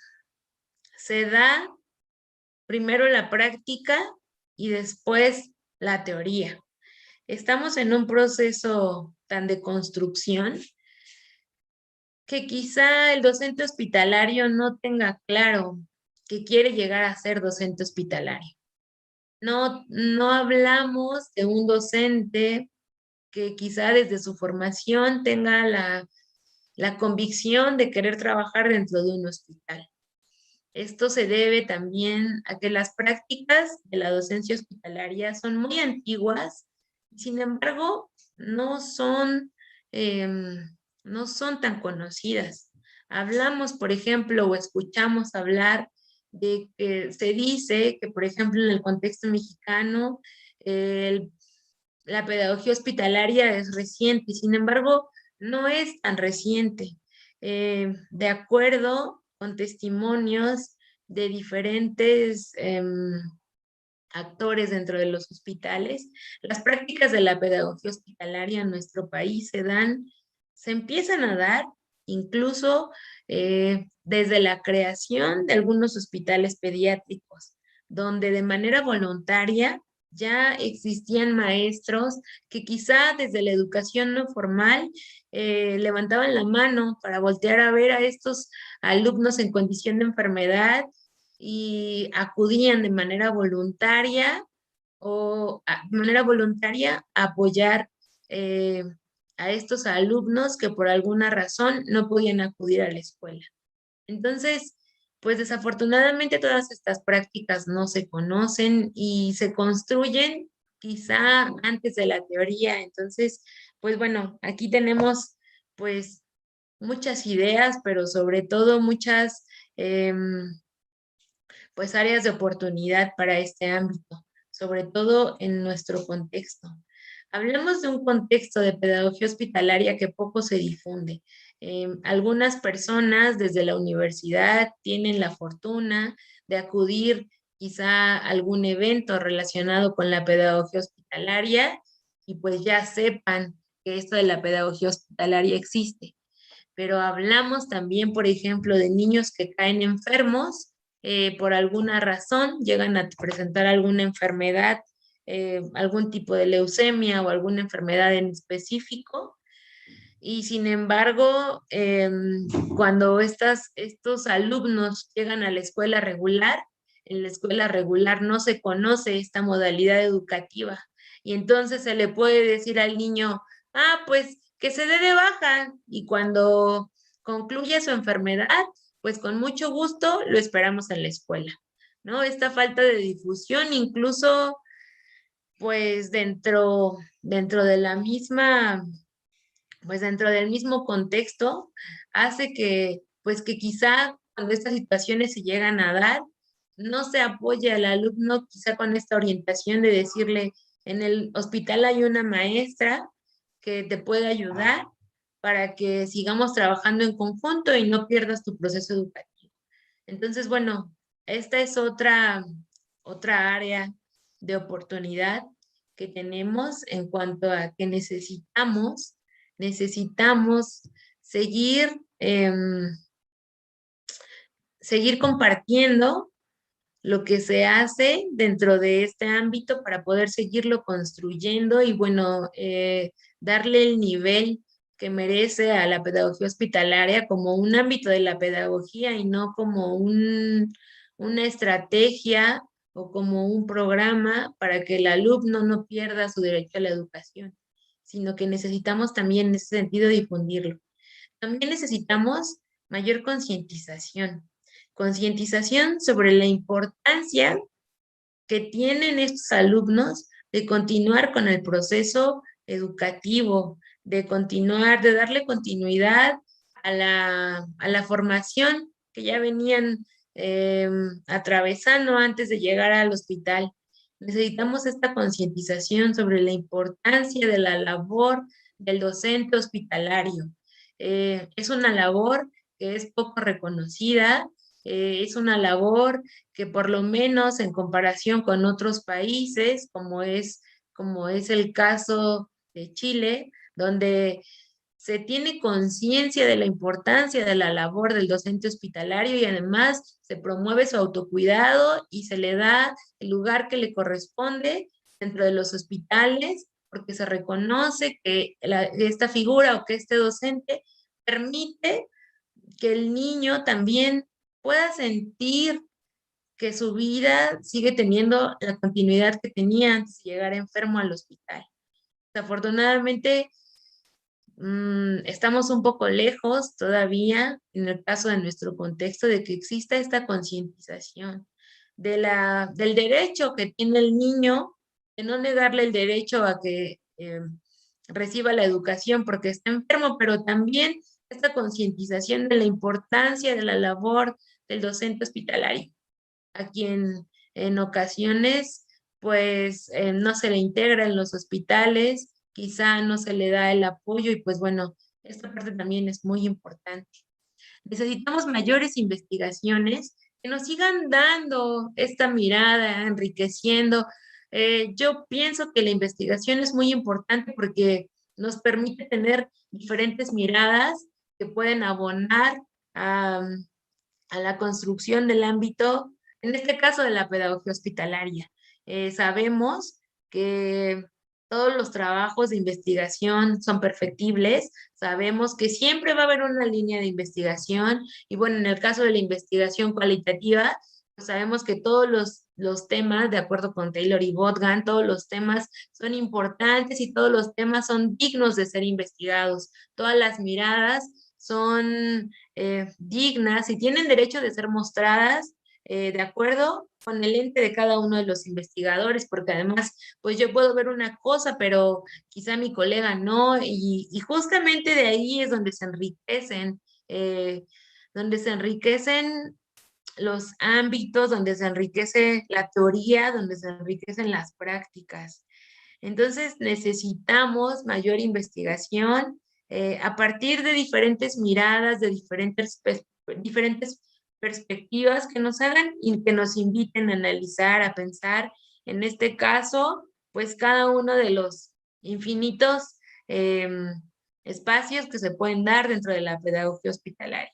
da primero la práctica y después la teoría. Estamos en un proceso tan de construcción que quizá el docente hospitalario no tenga claro que quiere llegar a ser docente hospitalario. No hablamos de un docente que quizá desde su formación tenga la convicción de querer trabajar dentro de un hospital. Esto se debe también a que las prácticas de la docencia hospitalaria son muy antiguas, sin embargo, no son tan conocidas. Hablamos, por ejemplo, o escuchamos hablar de que se dice que, por ejemplo, en el contexto mexicano, la pedagogía hospitalaria es reciente, sin embargo, no es tan reciente. De acuerdo con testimonios de diferentes actores dentro de los hospitales, las prácticas de la pedagogía hospitalaria en nuestro país se empiezan a dar incluso desde la creación de algunos hospitales pediátricos, donde de manera voluntaria ya existían maestros que quizá desde la educación no formal levantaban la mano para voltear a ver a estos alumnos en condición de enfermedad y acudían de manera voluntaria a apoyar a estos alumnos que por alguna razón no podían acudir a la escuela. Entonces, pues desafortunadamente todas estas prácticas no se conocen y se construyen quizá antes de la teoría. Entonces, pues bueno, aquí tenemos pues muchas ideas, pero sobre todo muchas pues áreas de oportunidad para este ámbito, sobre todo en nuestro contexto. Hablamos de un contexto de pedagogía hospitalaria que poco se difunde. Algunas personas desde la universidad tienen la fortuna de acudir quizá a algún evento relacionado con la pedagogía hospitalaria y pues ya sepan que esto de la pedagogía hospitalaria existe. Pero hablamos también, por ejemplo, de niños que caen enfermos por alguna razón, llegan a presentar alguna enfermedad, algún tipo de leucemia o alguna enfermedad en específico. Y sin embargo, cuando estos alumnos llegan a la escuela regular, en la escuela regular no se conoce esta modalidad educativa. Y entonces se le puede decir al niño, pues que se dé de baja. Y cuando concluye su enfermedad, pues con mucho gusto lo esperamos en la escuela, ¿no? Esta falta de difusión, incluso pues dentro de la misma pues dentro del mismo contexto, hace que, pues que quizá cuando estas situaciones se llegan a dar, no se apoye al alumno quizá con esta orientación de decirle, en el hospital hay una maestra que te puede ayudar para que sigamos trabajando en conjunto y no pierdas tu proceso educativo. Entonces, bueno, esta es otra área de oportunidad que tenemos en cuanto a que necesitamos seguir, seguir compartiendo lo que se hace dentro de este ámbito para poder seguirlo construyendo y bueno, darle el nivel que merece a la pedagogía hospitalaria como un ámbito de la pedagogía y no como una estrategia o como un programa para que el alumno no pierda su derecho a la educación, sino que necesitamos también en ese sentido difundirlo. También necesitamos mayor concientización sobre la importancia que tienen estos alumnos de continuar con el proceso educativo, de continuar, de darle continuidad a la formación que ya venían atravesando antes de llegar al hospital. Necesitamos esta concientización sobre la importancia de la labor del docente hospitalario. Es una labor que es poco reconocida, es una labor que por lo menos en comparación con otros países, como es el caso de Chile, donde se tiene conciencia de la importancia de la labor del docente hospitalario y además se promueve su autocuidado y se le da el lugar que le corresponde dentro de los hospitales, porque se reconoce que esta figura o que este docente permite que el niño también pueda sentir que su vida sigue teniendo la continuidad que tenía antes de llegar enfermo al hospital. Desafortunadamente, estamos un poco lejos todavía, en el caso de nuestro contexto, de que exista esta concientización del derecho que tiene el niño, de no negarle el derecho a que reciba la educación porque está enfermo, pero también esta concientización de la importancia de la labor del docente hospitalario, a quien en ocasiones pues no se le integra en los hospitales, quizá no se le da el apoyo y pues bueno, esta parte también es muy importante. Necesitamos mayores investigaciones que nos sigan dando esta mirada, enriqueciendo. Yo pienso que la investigación es muy importante porque nos permite tener diferentes miradas que pueden abonar a la construcción del ámbito, en este caso de la pedagogía hospitalaria. Sabemos que todos los trabajos de investigación son perfectibles, sabemos que siempre va a haber una línea de investigación y bueno, en el caso de la investigación cualitativa, pues sabemos que todos los temas, de acuerdo con Taylor y Botgan, todos los temas son importantes y todos los temas son dignos de ser investigados. Todas las miradas son dignas y tienen derecho de ser mostradas de acuerdo con el ente de cada uno de los investigadores, porque además, pues yo puedo ver una cosa, pero quizá mi colega no, y justamente de ahí es donde se enriquecen los ámbitos, donde se enriquece la teoría, donde se enriquecen las prácticas. Entonces necesitamos mayor investigación a partir de diferentes miradas, de diferentes perspectivas que nos hagan y que nos inviten a analizar, a pensar, en este caso, pues cada uno de los infinitos eh, espacios que se pueden dar dentro de la pedagogía hospitalaria.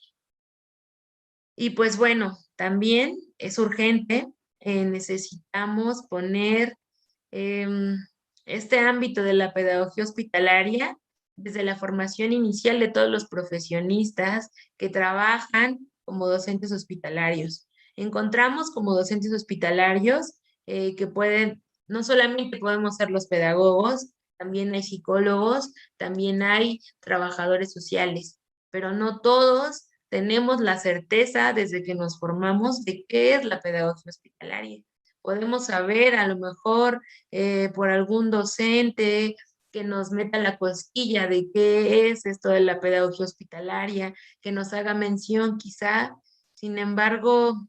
Y pues bueno, también es urgente, necesitamos poner em, este ámbito de la pedagogía hospitalaria desde la formación inicial de todos los profesionistas que trabajan como docentes hospitalarios. Encontramos como docentes hospitalarios que pueden, no solamente podemos ser los pedagogos, también hay psicólogos, también hay trabajadores sociales, pero no todos tenemos la certeza desde que nos formamos de qué es la pedagogía hospitalaria. Podemos saber a lo mejor por algún docente que nos meta la cosquilla de qué es esto de la pedagogía hospitalaria, que nos haga mención quizá. Sin embargo,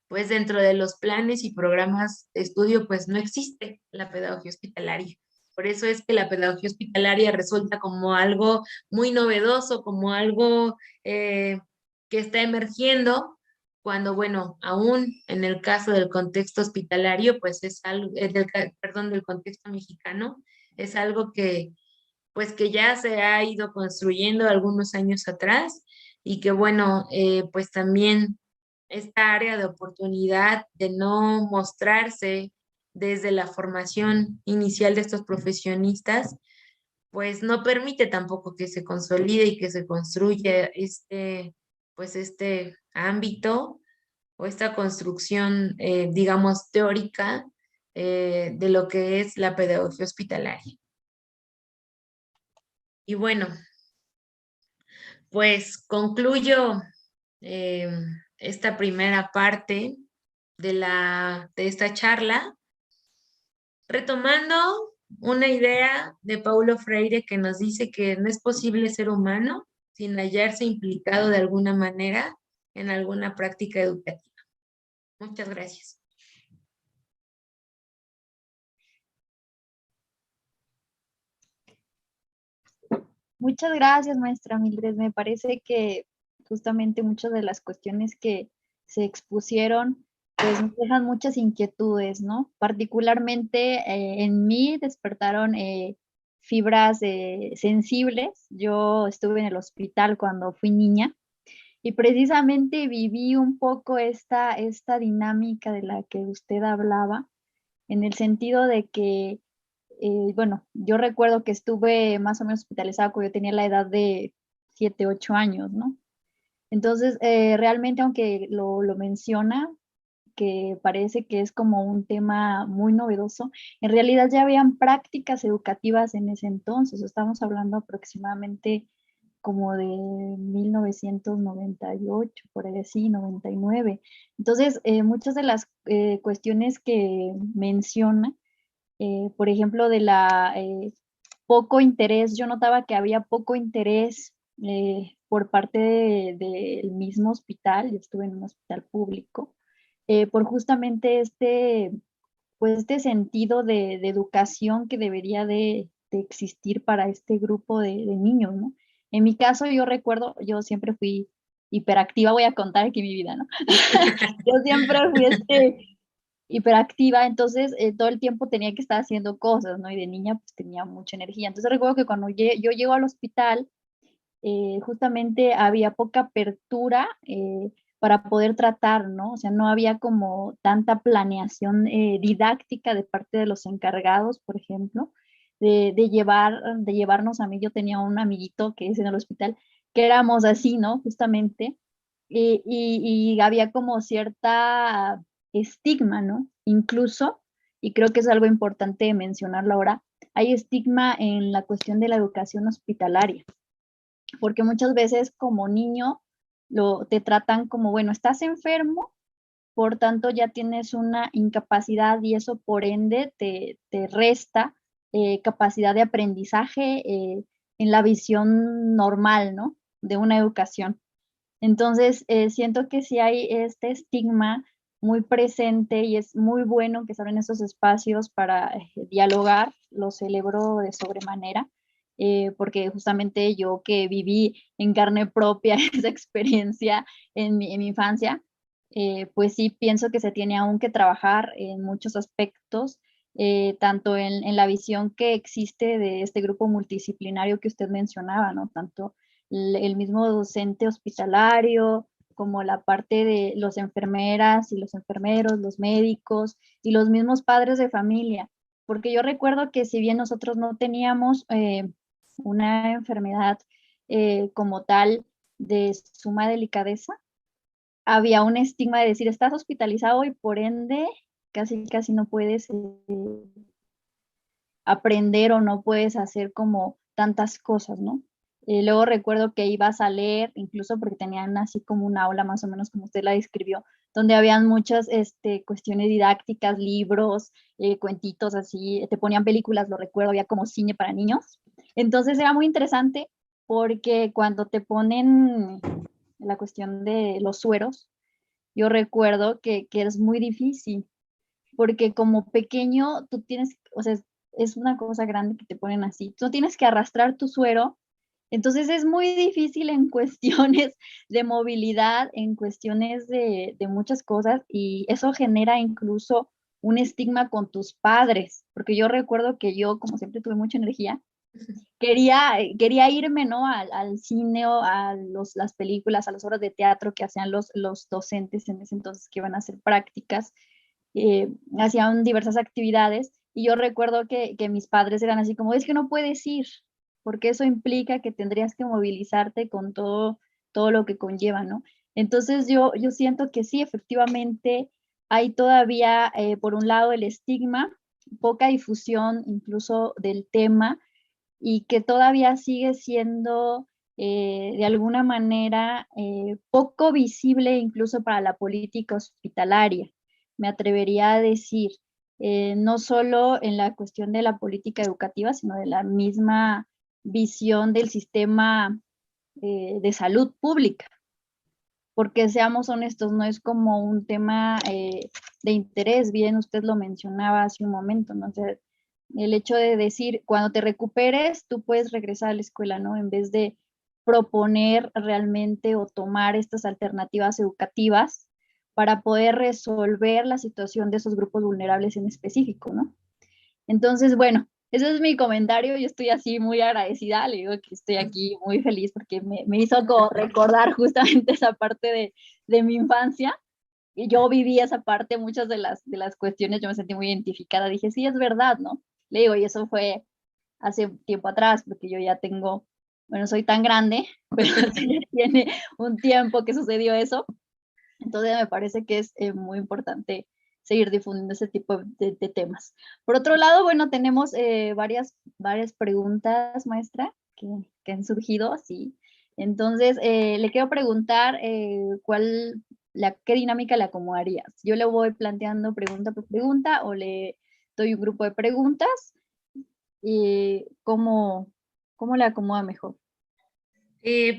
pues dentro de los planes y programas de estudio, pues no existe la pedagogía hospitalaria. Por eso es que la pedagogía hospitalaria resulta como algo muy novedoso, como algo que está emergiendo, cuando, bueno, aún en el caso del contexto hospitalario, pues es algo, perdón, del contexto mexicano, es algo que, pues que ya se ha ido construyendo algunos años atrás y que, bueno, pues también esta área de oportunidad de no mostrarse desde la formación inicial de estos profesionistas, pues no permite tampoco que se consolide y que se construya pues este ámbito o esta construcción, digamos, teórica de lo que es la pedagogía hospitalaria. Y bueno, pues concluyo eh, esta primera parte de esta charla, retomando una idea de Paulo Freire que nos dice que no es posible ser humano sin hallarse implicado de alguna manera en alguna práctica educativa. Muchas gracias. Muchas gracias, maestra Mildred. Me parece que justamente muchas de las cuestiones que se expusieron, pues nos dejan muchas inquietudes, ¿no? Particularmente en mí despertaron fibras sensibles. Yo estuve en el hospital cuando fui niña y precisamente viví un poco esta dinámica de la que usted hablaba, en el sentido de que bueno, yo recuerdo que estuve más o menos hospitalizada cuando yo tenía la edad de 7, 8 años, ¿no? Entonces, realmente, aunque lo menciona, que parece que es como un tema muy novedoso, en realidad ya habían prácticas educativas en ese entonces, estamos hablando aproximadamente como de 1998, por ahí así, 99. Entonces, muchas de las cuestiones que menciona, por ejemplo, de la poco interés, yo notaba que había poco interés por parte del mismo hospital, yo estuve en un hospital público, por justamente pues este sentido de educación que debería de existir para este grupo de niños, ¿no? En mi caso, yo recuerdo, yo siempre fui hiperactiva, voy a contar aquí mi vida, ¿no? Yo siempre fui hiperactiva, entonces todo el tiempo tenía que estar haciendo cosas, ¿no? Y de niña pues tenía mucha energía. Entonces recuerdo que cuando yo llego al hospital, justamente había poca apertura para poder tratar, ¿no? O sea, no había como tanta planeación didáctica de parte de los encargados, por ejemplo, de llevarnos a mí. Yo tenía un amiguito que es en el hospital, que éramos así, ¿no? Justamente. Y había como cierta estigma, ¿no? Incluso, y creo que es algo importante de mencionarlo ahora, hay estigma en la cuestión de la educación hospitalaria, porque muchas veces como niño te tratan como, bueno, estás enfermo, por tanto ya tienes una incapacidad y eso por ende te resta capacidad de aprendizaje en la visión normal, ¿no? De una educación. Entonces, siento que sí hay este estigma muy presente y es muy bueno que se abren esos espacios para dialogar, lo celebro de sobremanera, porque justamente yo que viví en carne propia esa experiencia en mi infancia, pues sí pienso que se tiene aún que trabajar en muchos aspectos, tanto en la visión que existe de este grupo multidisciplinario que usted mencionaba, ¿no? Tanto el mismo docente hospitalario, como la parte de los enfermeras y los enfermeros, los médicos y los mismos padres de familia. Porque yo recuerdo que si bien nosotros no teníamos una enfermedad como tal de suma delicadeza, había un estigma de decir, estás hospitalizado y por ende casi no puedes aprender o no puedes hacer como tantas cosas, ¿no? Luego recuerdo que ibas a leer, incluso porque tenían así como una aula más o menos como usted la describió, donde habían muchas cuestiones didácticas, libros, cuentitos así, te ponían películas, lo recuerdo, había como cine para niños. Entonces era muy interesante porque cuando te ponen la cuestión de los sueros, yo recuerdo que es muy difícil, porque como pequeño tú tienes, o sea, es una cosa grande que te ponen así, tú tienes que arrastrar tu suero, entonces es muy difícil en cuestiones de movilidad, en cuestiones de muchas cosas, y eso genera incluso un estigma con tus padres, porque yo recuerdo que yo, como siempre tuve mucha energía, quería irme, ¿no? Al cine o a las películas, a las obras de teatro que hacían los docentes en ese entonces que iban a hacer prácticas, hacían diversas actividades y yo recuerdo que mis padres eran así como, es que no puedes ir, porque eso implica que tendrías que movilizarte con todo lo que conlleva, ¿no? Entonces yo siento que sí, efectivamente, hay todavía, por un lado, el estigma, poca difusión incluso del tema y que todavía sigue siendo de alguna manera poco visible incluso para la política hospitalaria, me atrevería a decir, no solo en la cuestión de la política educativa, sino de la misma visión del sistema de salud pública, porque seamos honestos, no es como un tema de interés, bien usted lo mencionaba hace un momento, ¿no? O sea, el hecho de decir, cuando te recuperes, tú puedes regresar a la escuela, ¿no? En vez de proponer realmente o tomar estas alternativas educativas para poder resolver la situación de esos grupos vulnerables en específico, ¿no? Entonces, bueno, ese es mi comentario. Yo estoy así muy agradecida. Le digo que estoy aquí muy feliz porque me hizo como recordar justamente esa parte de mi infancia. Y yo viví esa parte, muchas de las cuestiones yo me sentí muy identificada. Dije, sí, es verdad, ¿no? Le digo, y eso fue hace tiempo atrás, porque yo ya tengo, bueno, soy tan grande, pero sí tiene un tiempo que sucedió eso. Entonces me parece que es muy importante seguir difundiendo ese tipo de temas. Por otro lado, bueno, tenemos varias preguntas, maestra, que han surgido, sí. Entonces, le quiero preguntar qué dinámica le acomodaría. Yo le voy planteando pregunta por pregunta o le doy un grupo de preguntas y cómo le acomoda mejor.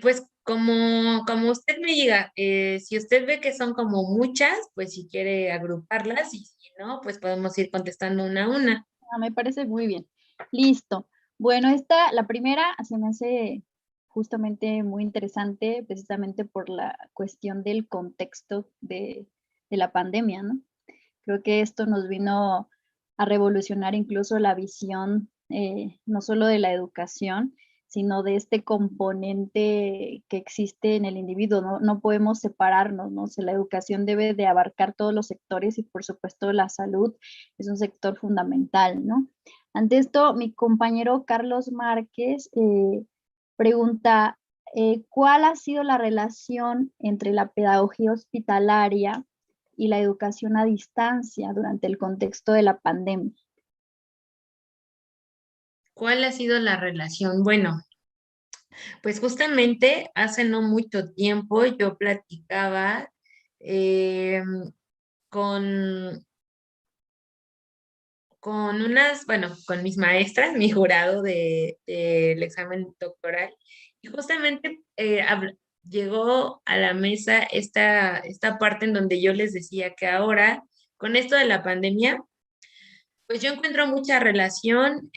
Pues como usted me diga, si usted ve que son como muchas, pues si quiere agruparlas y si no, pues podemos ir contestando una a una. Me parece muy bien. Listo. Bueno, la primera se me hace justamente muy interesante, precisamente por la cuestión del contexto de la pandemia, ¿no? Creo que esto nos vino a revolucionar incluso la visión, no solo de la educación, sino de este componente que existe en el individuo. No podemos separarnos, ¿no? O sea, la educación debe de abarcar todos los sectores y por supuesto la salud es un sector fundamental, ¿no? Ante esto, mi compañero Carlos Márquez pregunta, ¿cuál ha sido la relación entre la pedagogía hospitalaria y la educación a distancia durante el contexto de la pandemia? ¿Cuál ha sido la relación? Bueno, pues justamente hace no mucho tiempo yo platicaba eh, con, con mis maestras, mi jurado del examen doctoral, y justamente llegó a la mesa esta parte en donde yo les decía que ahora, con esto de la pandemia, pues yo encuentro mucha relación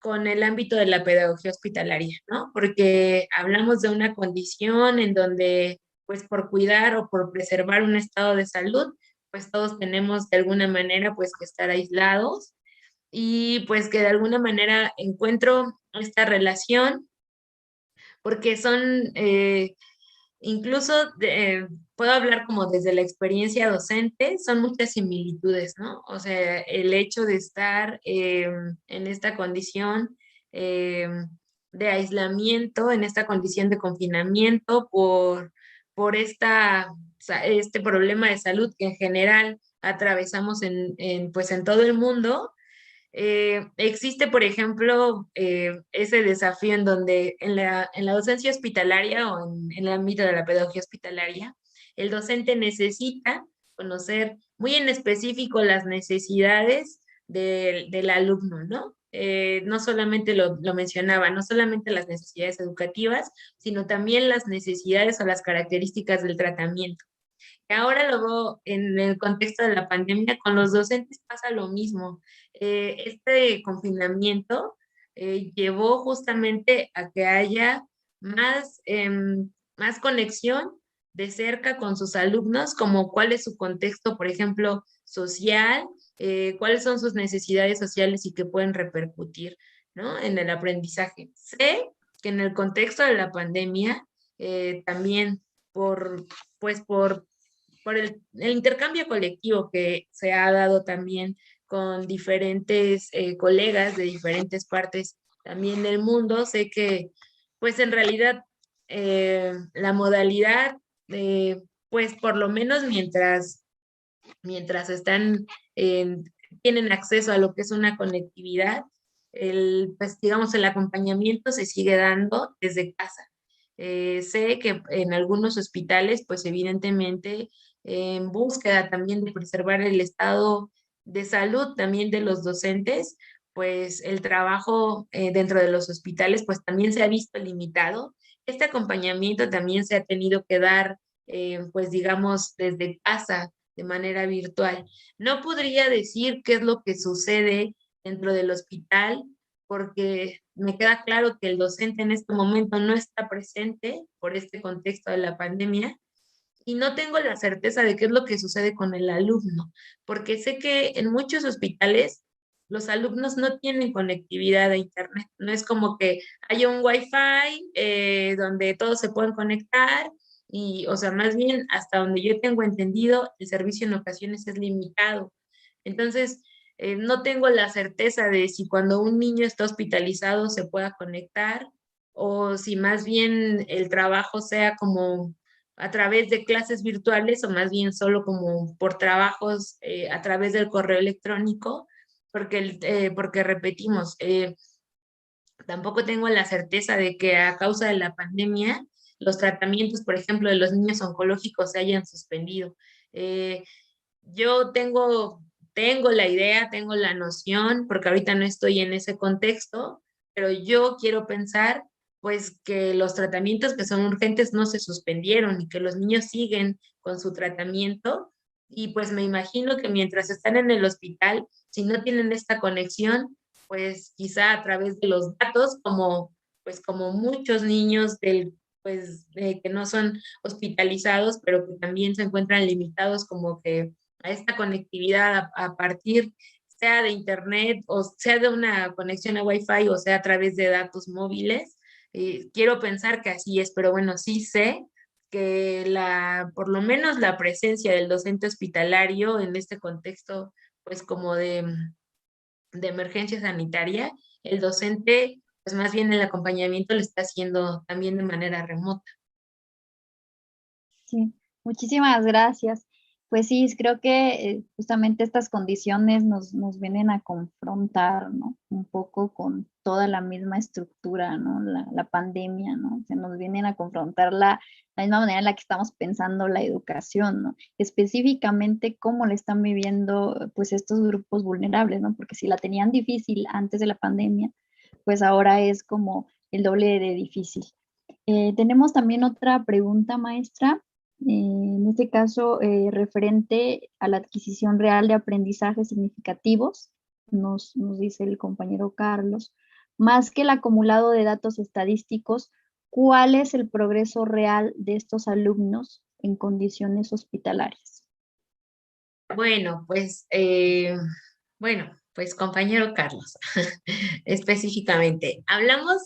con el ámbito de la pedagogía hospitalaria, ¿no? Porque hablamos de una condición en donde, pues por cuidar o por preservar un estado de salud, pues todos tenemos de alguna manera, pues que estar aislados y pues que de alguna manera encuentro esta relación porque son, incluso puedo hablar como desde la experiencia docente, son muchas similitudes, ¿no? O sea, el hecho de estar en esta condición eh, de aislamiento, en esta condición de confinamiento por este problema de salud que en general atravesamos pues en todo el mundo. Existe, por ejemplo, ese desafío en donde en la docencia hospitalaria o en el ámbito de la pedagogía hospitalaria, el docente necesita conocer muy en específico las necesidades del alumno, ¿no? No solamente lo mencionaba, no solamente las necesidades educativas, sino también las necesidades o las características del tratamiento. Ahora lo veo en el contexto de la pandemia, con los docentes pasa lo mismo. Este confinamiento llevó justamente a que haya más conexión de cerca con sus alumnos, como cuál es su contexto, por ejemplo, social, cuáles son sus necesidades sociales y qué pueden repercutir, ¿no? En el aprendizaje. Sé que en el contexto de la pandemia, también por, pues por el intercambio colectivo que se ha dado también con diferentes colegas de diferentes partes también del mundo. Sé que, pues en realidad, la modalidad, pues por lo menos mientras tienen acceso a lo que es una conectividad, pues digamos, el acompañamiento se sigue dando desde casa. Sé que en algunos hospitales, pues evidentemente, en búsqueda también de preservar el estado de salud también de los docentes, pues el trabajo dentro de los hospitales, pues también se ha visto limitado. Este acompañamiento también se ha tenido que dar, pues digamos, desde casa, de manera virtual. No podría decir qué es lo que sucede dentro del hospital, porque me queda claro que el docente en este momento no está presente por este contexto de la pandemia y no tengo la certeza de qué es lo que sucede con el alumno, porque sé que en muchos hospitales los alumnos no tienen conectividad a internet. No es como que haya un wifi donde todos se pueden conectar y, o sea, más bien hasta donde yo tengo entendido, el servicio en ocasiones es limitado. Entonces, no tengo la certeza de si cuando un niño está hospitalizado se pueda conectar o si más bien el trabajo sea como a través de clases virtuales o más bien solo como por trabajos a través del correo electrónico, porque repetimos, tampoco tengo la certeza de que a causa de la pandemia los tratamientos, por ejemplo, de los niños oncológicos se hayan suspendido. Eh, yo tengo la idea, tengo la noción, porque ahorita no estoy en ese contexto, pero yo quiero pensar, pues, que los tratamientos que son urgentes no se suspendieron y que los niños siguen con su tratamiento. Y pues me imagino que mientras están en el hospital, si no tienen esta conexión, pues quizá a través de los datos, pues como muchos niños que no son hospitalizados, pero que también se encuentran limitados como que a esta conectividad a partir sea de internet o sea de una conexión a Wi-Fi o sea a través de datos móviles. Quiero pensar que así es, pero bueno, sí sé que por lo menos la presencia del docente hospitalario en este contexto, pues como de emergencia sanitaria, el docente, pues más bien el acompañamiento lo está haciendo también de manera remota. Sí, muchísimas gracias. Pues sí, creo que justamente estas condiciones nos vienen a confrontar, ¿no? Un poco con toda la misma estructura, ¿no? La pandemia, ¿no? Se nos vienen a confrontar la misma manera en la que estamos pensando la educación, ¿no? Específicamente cómo le están viviendo, pues, estos grupos vulnerables, ¿no? Porque si la tenían difícil antes de la pandemia, pues ahora es como el doble de difícil. Tenemos también otra pregunta, maestra, en este caso referente a la adquisición real de aprendizajes significativos, nos dice el compañero Carlos, más que el acumulado de datos estadísticos, ¿cuál es el progreso real de estos alumnos en condiciones hospitalarias? Bueno, pues compañero Carlos, específicamente, hablamos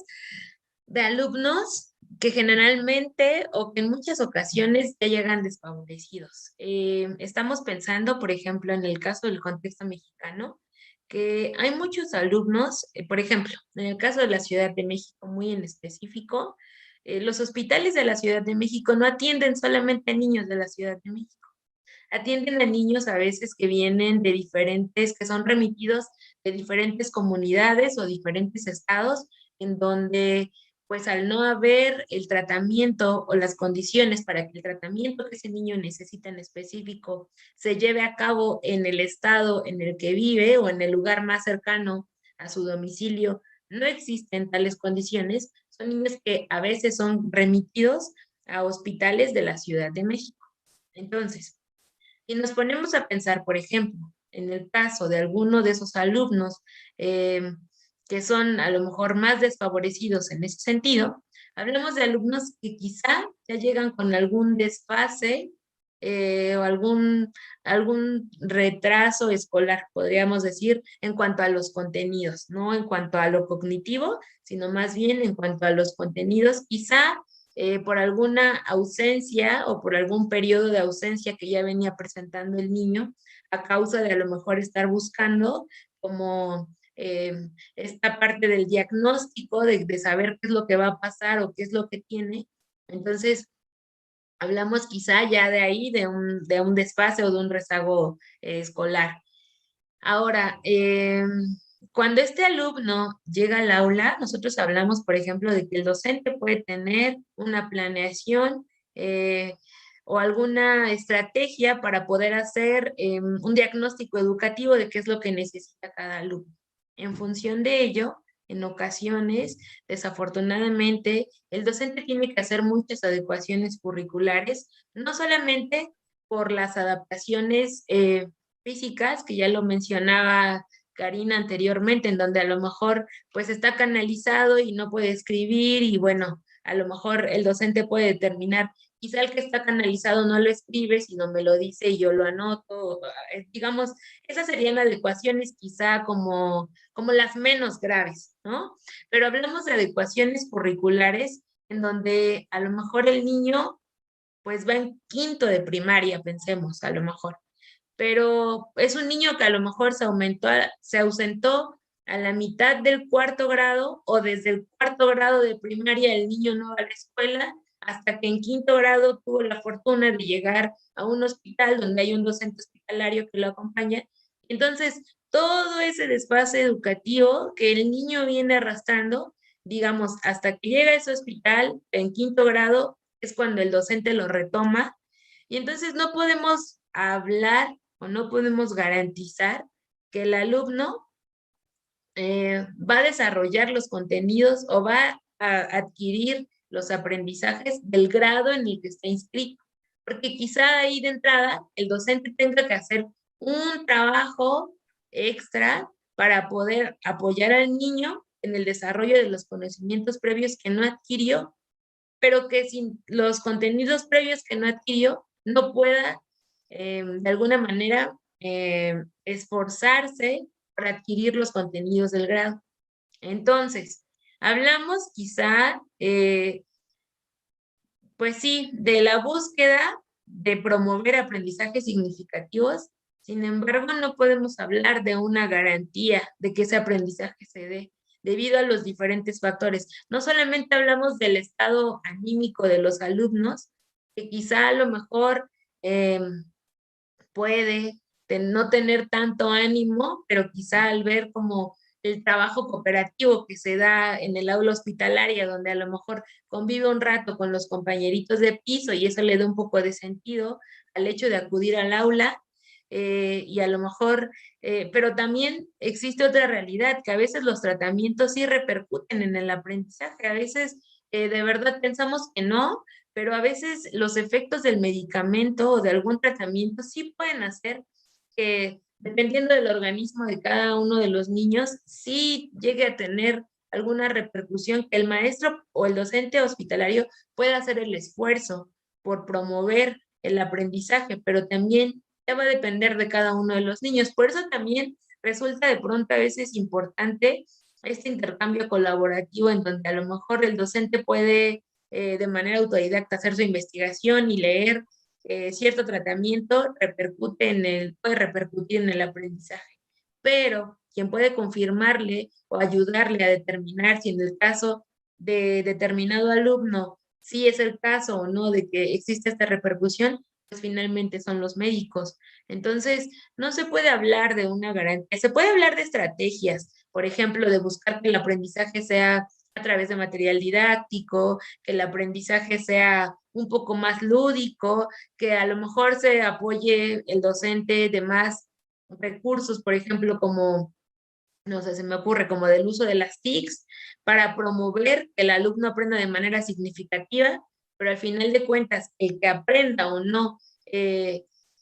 de alumnos que generalmente o que en muchas ocasiones ya llegan desfavorecidos. Estamos pensando, por ejemplo, en el caso del contexto mexicano, que hay muchos alumnos, por ejemplo, en el caso de la Ciudad de México, muy en específico, los hospitales de la Ciudad de México no atienden solamente a niños de la Ciudad de México. Atienden a niños a veces que vienen de diferentes, que son remitidos de diferentes comunidades o diferentes estados, en donde, pues al no haber el tratamiento o las condiciones para que el tratamiento que ese niño necesita en específico se lleve a cabo en el estado en el que vive o en el lugar más cercano a su domicilio, no existen tales condiciones, son niños que a veces son remitidos a hospitales de la Ciudad de México. Entonces, y nos ponemos a pensar, por ejemplo, en el caso de alguno de esos alumnos eh, que son a lo mejor más desfavorecidos en ese sentido, hablamos de alumnos que quizá ya llegan con algún desfase o algún retraso escolar, podríamos decir, en cuanto a los contenidos, no en cuanto a lo cognitivo, sino más bien en cuanto a los contenidos, quizá por alguna ausencia o por algún periodo de ausencia que ya venía presentando el niño a causa de a lo mejor estar buscando como esta parte del diagnóstico, de saber qué es lo que va a pasar o qué es lo que tiene. Entonces, hablamos quizá ya de ahí de un desfase o de un rezago escolar. Ahora, cuando este alumno llega al aula, nosotros hablamos, por ejemplo, de que el docente puede tener una planeación o alguna estrategia para poder hacer un diagnóstico educativo de qué es lo que necesita cada alumno. En función de ello, en ocasiones, desafortunadamente, el docente tiene que hacer muchas adecuaciones curriculares, no solamente por las adaptaciones físicas, que ya lo mencionaba Karina anteriormente, en donde a lo mejor pues está canalizado y no puede escribir y bueno, a lo mejor el docente puede determinar, quizá el que está canalizado no lo escribe, sino me lo dice y yo lo anoto, digamos, esas serían adecuaciones quizá como las menos graves, ¿no? Pero hablamos de adecuaciones curriculares en donde a lo mejor el niño pues va en quinto de primaria, pensemos, a lo mejor, pero es un niño que a lo mejor se ausentó a la mitad del cuarto grado o desde el cuarto grado de primaria el niño no va a la escuela hasta que en quinto grado tuvo la fortuna de llegar a un hospital donde hay un docente hospitalario que lo acompaña. Entonces, todo ese desfase educativo que el niño viene arrastrando, digamos, hasta que llega a ese hospital en quinto grado, es cuando el docente lo retoma. Y entonces no podemos hablar o no podemos garantizar que el alumno va a desarrollar los contenidos o va a adquirir los aprendizajes del grado en el que está inscrito. Porque quizá ahí de entrada el docente tenga que hacer un trabajo extra para poder apoyar al niño en el desarrollo de los conocimientos previos que no adquirió, pero que sin los contenidos previos que no adquirió no pueda de alguna manera esforzarse para adquirir los contenidos del grado. Entonces, hablamos quizá, pues sí, de la búsqueda de promover aprendizajes significativos. Sin embargo, no podemos hablar de una garantía de que ese aprendizaje se dé debido a los diferentes factores. No solamente hablamos del estado anímico de los alumnos, que quizá a lo mejor puede no tener tanto ánimo, pero quizá al ver como el trabajo cooperativo que se da en el aula hospitalaria, donde a lo mejor convive un rato con los compañeritos de piso y eso le da un poco de sentido al hecho de acudir al aula, y a lo mejor, pero también existe otra realidad, que a veces los tratamientos sí repercuten en el aprendizaje, a veces de verdad pensamos que no, pero a veces los efectos del medicamento o de algún tratamiento sí pueden hacer que, dependiendo del organismo de cada uno de los niños, sí llegue a tener alguna repercusión, que el maestro o el docente hospitalario pueda hacer el esfuerzo por promover el aprendizaje, pero también ya va a depender de cada uno de los niños. Por eso también resulta de pronto a veces importante este intercambio colaborativo en donde a lo mejor el docente puede de manera autodidacta hacer su investigación y leer cierto tratamiento puede repercutir en el aprendizaje. Pero quien puede confirmarle o ayudarle a determinar si en el caso de determinado alumno sí es el caso o no de que existe esta repercusión, pues finalmente son los médicos. Entonces, no se puede hablar de una garantía, se puede hablar de estrategias, por ejemplo, de buscar que el aprendizaje sea a través de material didáctico, que el aprendizaje sea un poco más lúdico, que a lo mejor se apoye el docente de más recursos, por ejemplo, como, no sé, se me ocurre, como del uso de las TICs, para promover que el alumno aprenda de manera significativa, pero al final de cuentas, el que aprenda o no,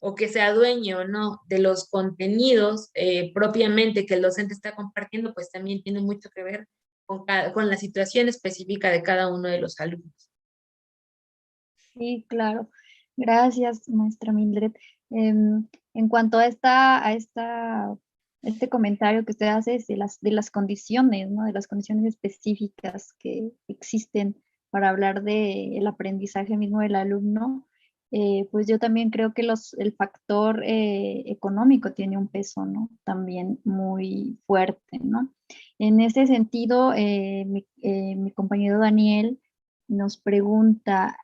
o que se adueñe o no de los contenidos propiamente que el docente está compartiendo, pues también tiene mucho que ver con la situación específica de cada uno de los alumnos. Sí, claro. Gracias, maestra Mildred. En cuanto a este comentario que usted hace es de las condiciones, ¿no? De las condiciones específicas que existen para hablar del aprendizaje mismo del alumno, pues yo también creo que el factor económico tiene un peso, ¿no? También muy fuerte, ¿no? En ese sentido, mi compañero Daniel nos pregunta,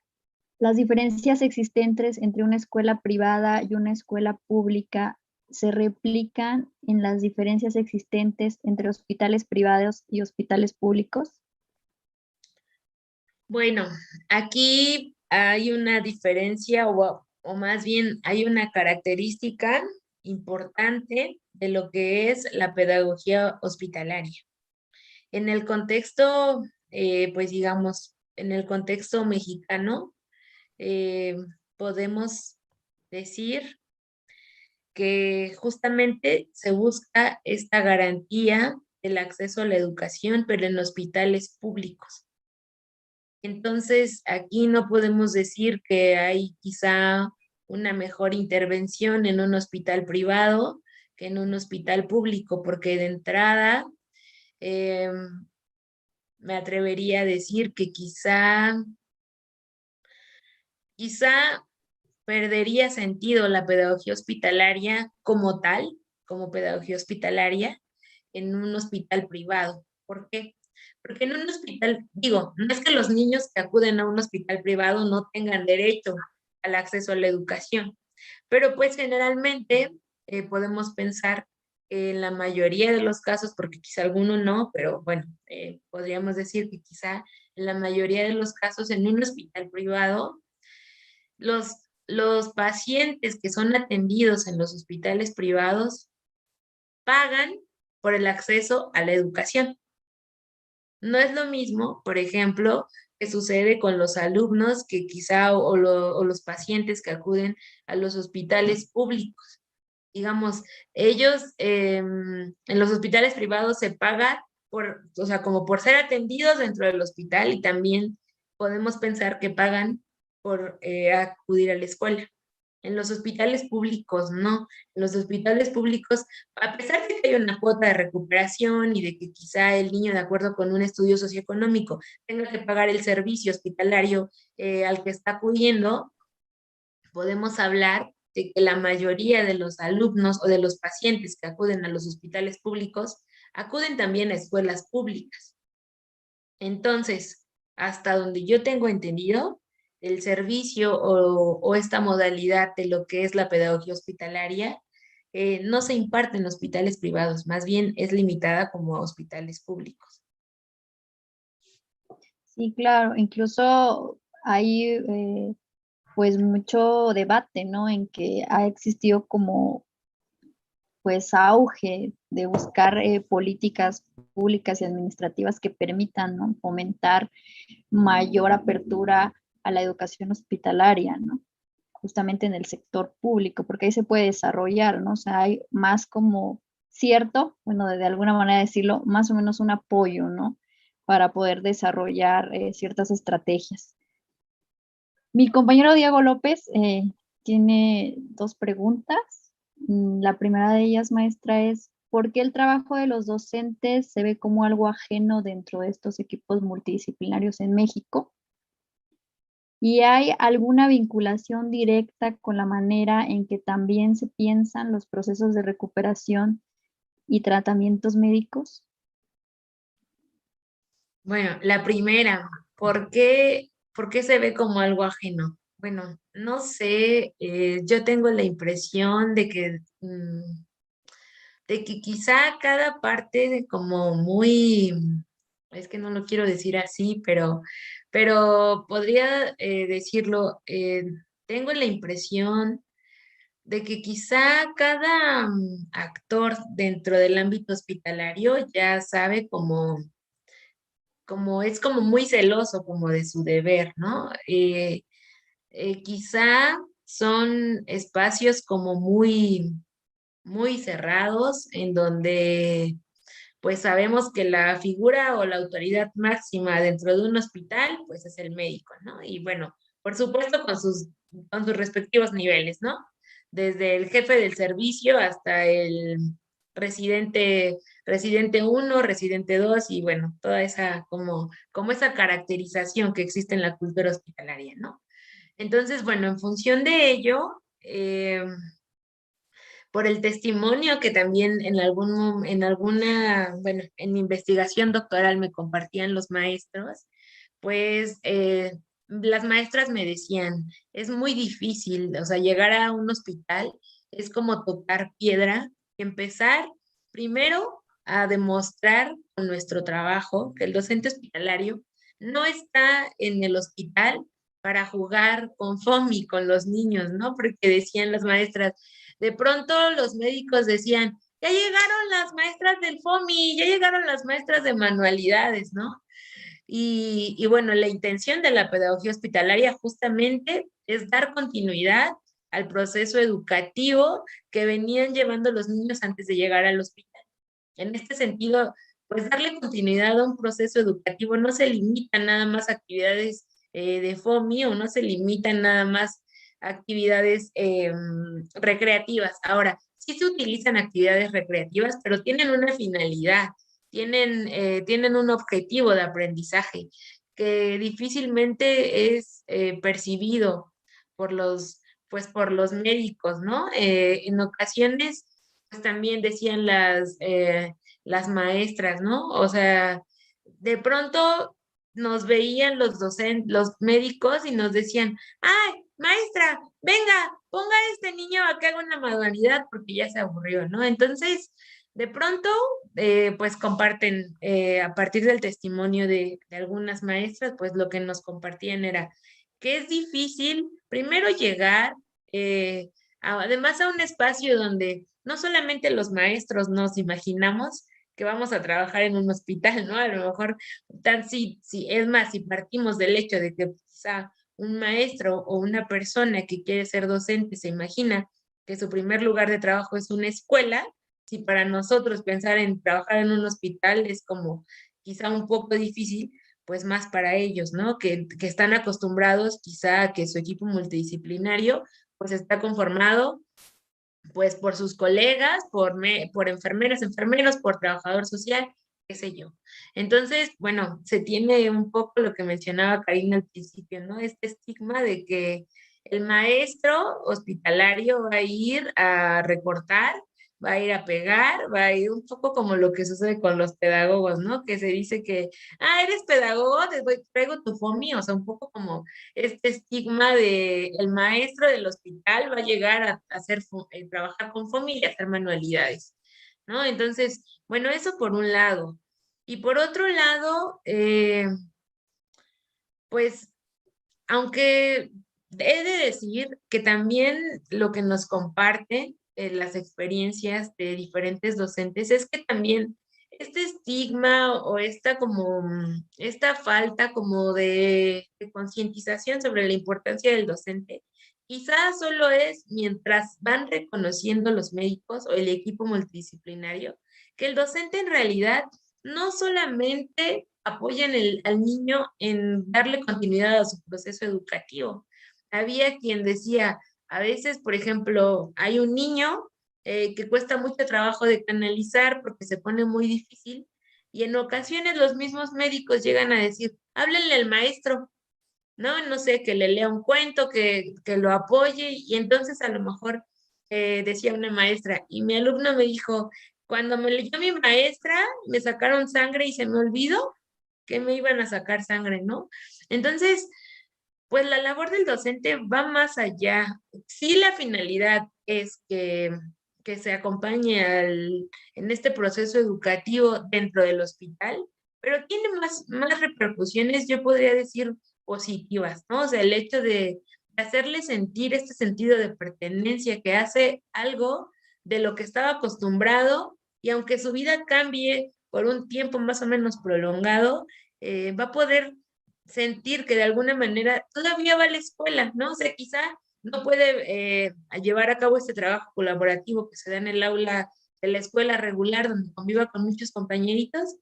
las diferencias existentes entre una escuela privada y una escuela pública se replican en las diferencias existentes entre hospitales privados y hospitales públicos. Bueno, aquí hay una diferencia o más bien hay una característica importante de lo que es la pedagogía hospitalaria. En el contexto, pues digamos, en el contexto mexicano, eh, podemos decir que justamente se busca esta garantía del acceso a la educación, pero en hospitales públicos. Entonces, aquí no podemos decir que hay quizá una mejor intervención en un hospital privado que en un hospital público, porque de entrada eh, me atrevería a decir que quizá perdería sentido la pedagogía hospitalaria como tal, como pedagogía hospitalaria, en un hospital privado. ¿Por qué? Porque en un hospital, digo, no es que los niños que acuden a un hospital privado no tengan derecho al acceso a la educación, pero pues generalmente podemos pensar que en la mayoría de los casos, porque quizá alguno no, pero bueno, podríamos decir que quizá en la mayoría de los casos en un hospital privado, los, los pacientes que son atendidos en los hospitales privados pagan por el acceso a la educación. No es lo mismo, por ejemplo, que sucede con los alumnos que quizá o los pacientes que acuden a los hospitales públicos. Digamos, ellos en los hospitales privados se paga o sea, como por ser atendidos dentro del hospital y también podemos pensar que pagan por acudir a la escuela. En los hospitales públicos, no. En los hospitales públicos, a pesar de que hay una cuota de recuperación y de que quizá el niño, de acuerdo con un estudio socioeconómico, tenga que pagar el servicio hospitalario al que está acudiendo, podemos hablar de que la mayoría de los alumnos o de los pacientes que acuden a los hospitales públicos acuden también a escuelas públicas. Entonces, hasta donde yo tengo entendido, el servicio o esta modalidad de lo que es la pedagogía hospitalaria no se imparte en hospitales privados, más bien es limitada como a hospitales públicos. Sí, claro, incluso hay pues mucho debate, ¿no? En que ha existido como pues auge de buscar políticas públicas y administrativas que permitan, ¿no? Fomentar mayor apertura a la educación hospitalaria, ¿no? Justamente en el sector público, porque ahí se puede desarrollar, ¿no? O sea, hay más como cierto, bueno, de alguna manera decirlo, más o menos un apoyo, ¿no? Para poder desarrollar ciertas estrategias. Mi compañero Diego López tiene dos preguntas. La primera de ellas, maestra, es ¿por qué el trabajo de los docentes se ve como algo ajeno dentro de estos equipos multidisciplinarios en México? ¿Y hay alguna vinculación directa con la manera en que también se piensan los procesos de recuperación y tratamientos médicos? Bueno, la primera, por qué se ve como algo ajeno? Bueno, no sé, yo tengo la impresión de que quizá cada parte de como muy, es que no lo quiero decir así, pero podría decirlo, tengo la impresión de que quizá cada actor dentro del ámbito hospitalario ya sabe como es como muy celoso como de su deber, ¿no? Quizá son espacios como muy cerrados en donde pues sabemos que la figura o la autoridad máxima dentro de un hospital pues es el médico, ¿no? Y bueno, por supuesto con sus respectivos niveles, ¿no? Desde el jefe del servicio hasta el residente uno, residente 2 y bueno, toda esa como esa caracterización que existe en la cultura hospitalaria, ¿no? Entonces, bueno, en función de ello, por el testimonio que también en alguna, bueno, en mi investigación doctoral me compartían los maestros, pues las maestras me decían, es muy difícil, o sea, llegar a un hospital es como tocar piedra, empezar primero a demostrar con nuestro trabajo que el docente hospitalario no está en el hospital para jugar con FOMI, con los niños, ¿no? Porque decían las maestras, de pronto los médicos decían, ya llegaron las maestras del FOMI, ya llegaron las maestras de manualidades, ¿no? Y bueno, la intención de la pedagogía hospitalaria justamente es dar continuidad al proceso educativo que venían llevando los niños antes de llegar al hospital. En este sentido, pues darle continuidad a un proceso educativo no se limita nada más a actividades de FOMI o no se limitan nada más a actividades recreativas. Ahora, sí se utilizan actividades recreativas, pero tienen una finalidad, tienen un objetivo de aprendizaje que difícilmente es percibido por por los médicos, ¿no? En ocasiones, pues también decían las maestras, ¿no? O sea, de pronto nos veían los docentes, los médicos y nos decían, ay, maestra, venga, ponga a este niño a que haga una manualidad porque ya se aburrió, ¿no? Entonces, de pronto, pues comparten, a partir del testimonio de algunas maestras, pues lo que nos compartían era que es difícil primero llegar, además a un espacio donde no solamente los maestros nos imaginamos que vamos a trabajar en un hospital, ¿no? A lo mejor, es más, si partimos del hecho de que quizá un maestro o una persona que quiere ser docente se imagina que su primer lugar de trabajo es una escuela, si para nosotros pensar en trabajar en un hospital es como quizá un poco difícil, pues más para ellos, ¿no? Que están acostumbrados quizá a que su equipo multidisciplinario pues está conformado pues por sus colegas, por enfermeras, enfermeros, por trabajador social, qué sé yo. Entonces, bueno, se tiene un poco lo que mencionaba Karina al principio, ¿no? Este estigma de que el maestro hospitalario va a ir a recortar va a ir a pegar, va a ir un poco como lo que sucede con los pedagogos, ¿no? Que se dice que, eres pedagogo, traigo tu FOMI, o sea, un poco como este estigma de el maestro del hospital va a llegar a hacer, trabajar con FOMI y hacer manualidades, ¿no? Entonces, bueno, eso por un lado. Y por otro lado, pues aunque he de decir que también lo que nos comparte las experiencias de diferentes docentes es que también este estigma o esta como esta falta como de concientización sobre la importancia del docente, quizás solo es mientras van reconociendo los médicos o el equipo multidisciplinario que el docente en realidad no solamente apoyan al niño en darle continuidad a su proceso educativo. Había quien decía, a veces, por ejemplo, hay un niño que cuesta mucho trabajo de canalizar porque se pone muy difícil y en ocasiones los mismos médicos llegan a decir, háblenle al maestro, ¿no? No sé, que le lea un cuento, que lo apoye y entonces a lo mejor decía una maestra y mi alumno me dijo, cuando me leyó mi maestra, me sacaron sangre y se me olvidó que me iban a sacar sangre, ¿no? Entonces, pues la labor del docente va más allá. Sí, la finalidad es que se acompañe en este proceso educativo dentro del hospital, pero tiene más repercusiones, yo podría decir, positivas, ¿no? O sea, el hecho de hacerle sentir este sentido de pertenencia que hace algo de lo que estaba acostumbrado y aunque su vida cambie por un tiempo más o menos prolongado, va a poder sentir que de alguna manera todavía va a la escuela, ¿no? O sea, quizá no puede llevar a cabo este trabajo colaborativo que se da en el aula de la escuela regular donde conviva con muchos compañeritos,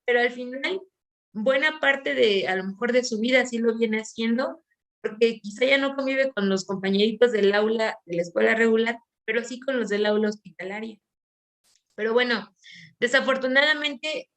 pero al final buena parte de, a lo mejor de su vida sí lo viene haciendo, porque quizá ya no convive con los compañeritos del aula de la escuela regular, pero sí con los del aula hospitalaria. Pero bueno, desafortunadamente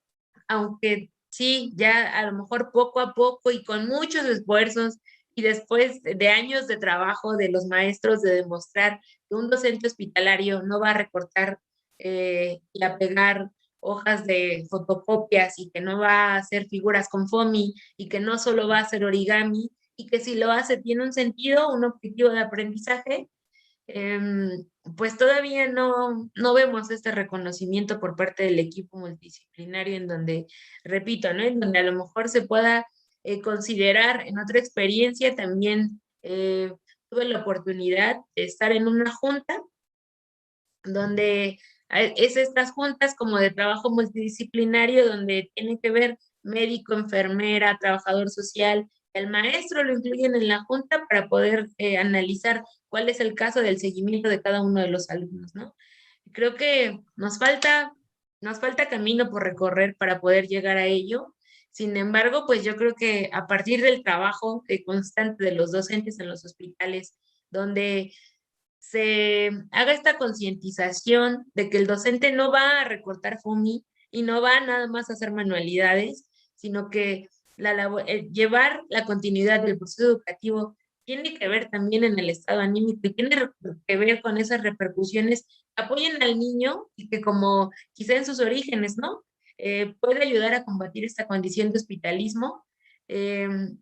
aunque sí, ya a lo mejor poco a poco y con muchos esfuerzos y después de años de trabajo de los maestros de demostrar que un docente hospitalario no va a recortar y a pegar hojas de fotocopias y que no va a hacer figuras con FOMI y que no solo va a hacer origami y que si lo hace tiene un sentido, un objetivo de aprendizaje, pues todavía no vemos este reconocimiento por parte del equipo multidisciplinario en donde, repito, ¿no? En donde a lo mejor se pueda considerar en otra experiencia también tuve la oportunidad de estar en una junta donde es estas juntas como de trabajo multidisciplinario donde tiene que ver médico, enfermera, trabajador social, el maestro lo incluyen en la junta para poder analizar cuál es el caso del seguimiento de cada uno de los alumnos, ¿no? Creo que nos falta camino por recorrer para poder llegar a ello. Sin embargo, pues yo creo que a partir del trabajo constante de los docentes en los hospitales, donde se haga esta concientización de que el docente no va a recortar FOMI y no va nada más a hacer manualidades, sino que llevar la continuidad del proceso educativo tiene que ver también en el estado anímico y tiene que ver con esas repercusiones que apoyen al niño y que como quizá en sus orígenes, ¿no? Puede ayudar a combatir esta condición de hospitalismo.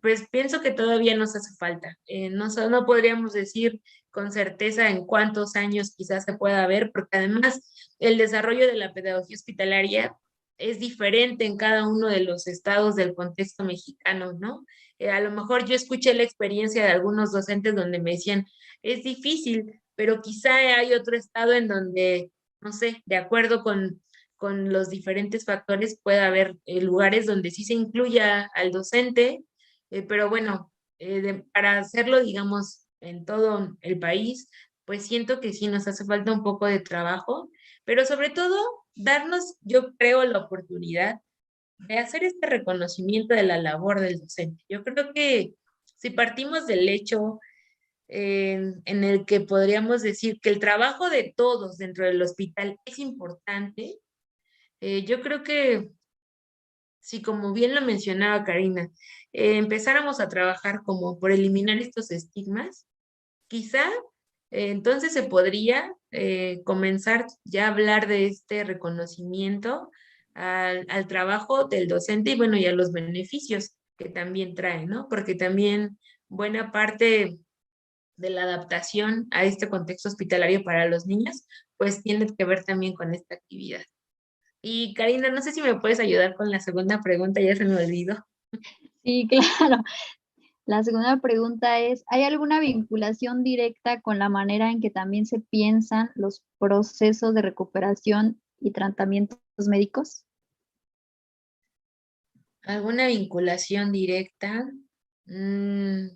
Pues pienso que todavía nos hace falta. No podríamos decir con certeza en cuántos años quizás se pueda ver, porque además el desarrollo de la pedagogía hospitalaria es diferente en cada uno de los estados del contexto mexicano, ¿no? A lo mejor yo escuché la experiencia de algunos docentes donde me decían, es difícil, pero quizá hay otro estado en donde, no sé, de acuerdo con los diferentes factores, puede haber lugares donde sí se incluya al docente, pero bueno, para hacerlo, digamos, en todo el país, pues siento que sí nos hace falta un poco de trabajo, pero sobre todo darnos, yo creo, la oportunidad de hacer este reconocimiento de la labor del docente. Yo creo que si partimos del hecho en el que podríamos decir que el trabajo de todos dentro del hospital es importante, yo creo que si como bien lo mencionaba Karina, empezáramos a trabajar como por eliminar estos estigmas, quizá Entonces se podría comenzar ya a hablar de este reconocimiento al trabajo del docente y bueno, y a los beneficios que también trae, ¿no? Porque también buena parte de la adaptación a este contexto hospitalario para los niños, pues tiene que ver también con esta actividad. Y Karina, no sé si me puedes ayudar con la segunda pregunta, ya se me olvidó. Sí, claro. La segunda pregunta es, ¿hay alguna vinculación directa con la manera en que también se piensan los procesos de recuperación y tratamientos médicos? ¿Alguna vinculación directa? Mm,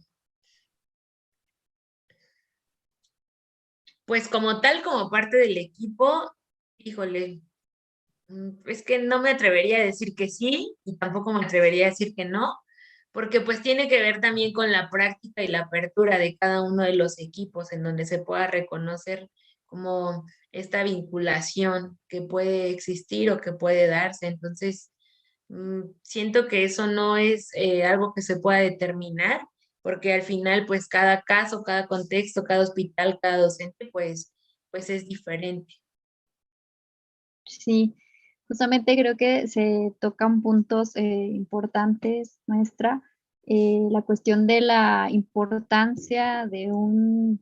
pues como tal, como parte del equipo, híjole, es que no me atrevería a decir que sí y tampoco me atrevería a decir que no, porque pues tiene que ver también con la práctica y la apertura de cada uno de los equipos en donde se pueda reconocer como esta vinculación que puede existir o que puede darse. Entonces, siento que eso no es algo que se pueda determinar, porque al final pues cada caso, cada contexto, cada hospital, cada docente pues es diferente. Sí, justamente creo que se tocan puntos importantes, maestra. La cuestión de la importancia de un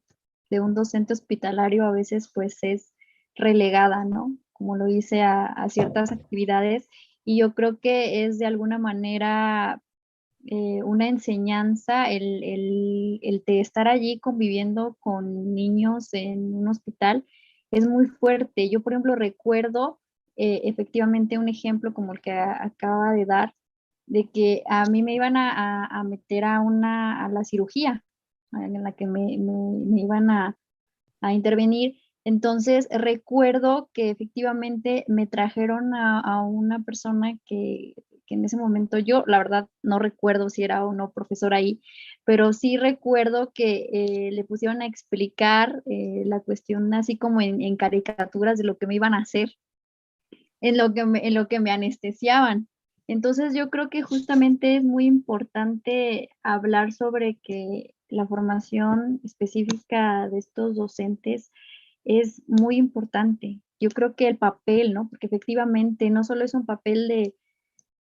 docente hospitalario a veces pues es relegada, ¿no? Como lo dice a ciertas actividades. Y yo creo que es de alguna manera una enseñanza el de estar allí conviviendo con niños en un hospital es muy fuerte. Yo, por ejemplo, recuerdo efectivamente un ejemplo como el que acaba de dar, de que a mí me iban a meter a la cirugía en la que me iban a intervenir. Entonces, recuerdo que efectivamente me trajeron a una persona que en ese momento yo, la verdad, no recuerdo si era o no profesor ahí, pero sí recuerdo que le pusieron a explicar la cuestión así como en caricaturas de lo que me iban a hacer, en lo que me anestesiaban. Entonces yo creo que justamente es muy importante hablar sobre que la formación específica de estos docentes es muy importante. Yo creo que el papel, ¿no? Porque efectivamente no solo es un papel de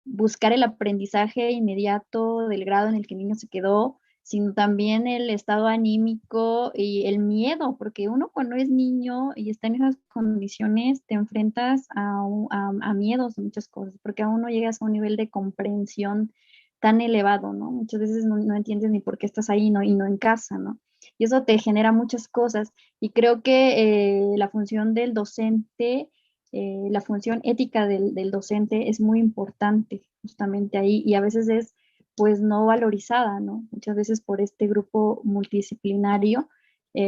buscar el aprendizaje inmediato del grado en el que el niño se quedó, sino también el estado anímico y el miedo, porque uno cuando es niño y está en esas condiciones, te enfrentas a miedos de muchas cosas, porque aún no llegas a un nivel de comprensión tan elevado, ¿no? Muchas veces no entiendes ni por qué estás ahí, ¿no? Y no en casa, ¿no? Y eso te genera muchas cosas. Y creo que la función del docente, la función ética del docente es muy importante justamente ahí y a veces es pues no valorizada, ¿no? Muchas veces por este grupo multidisciplinario,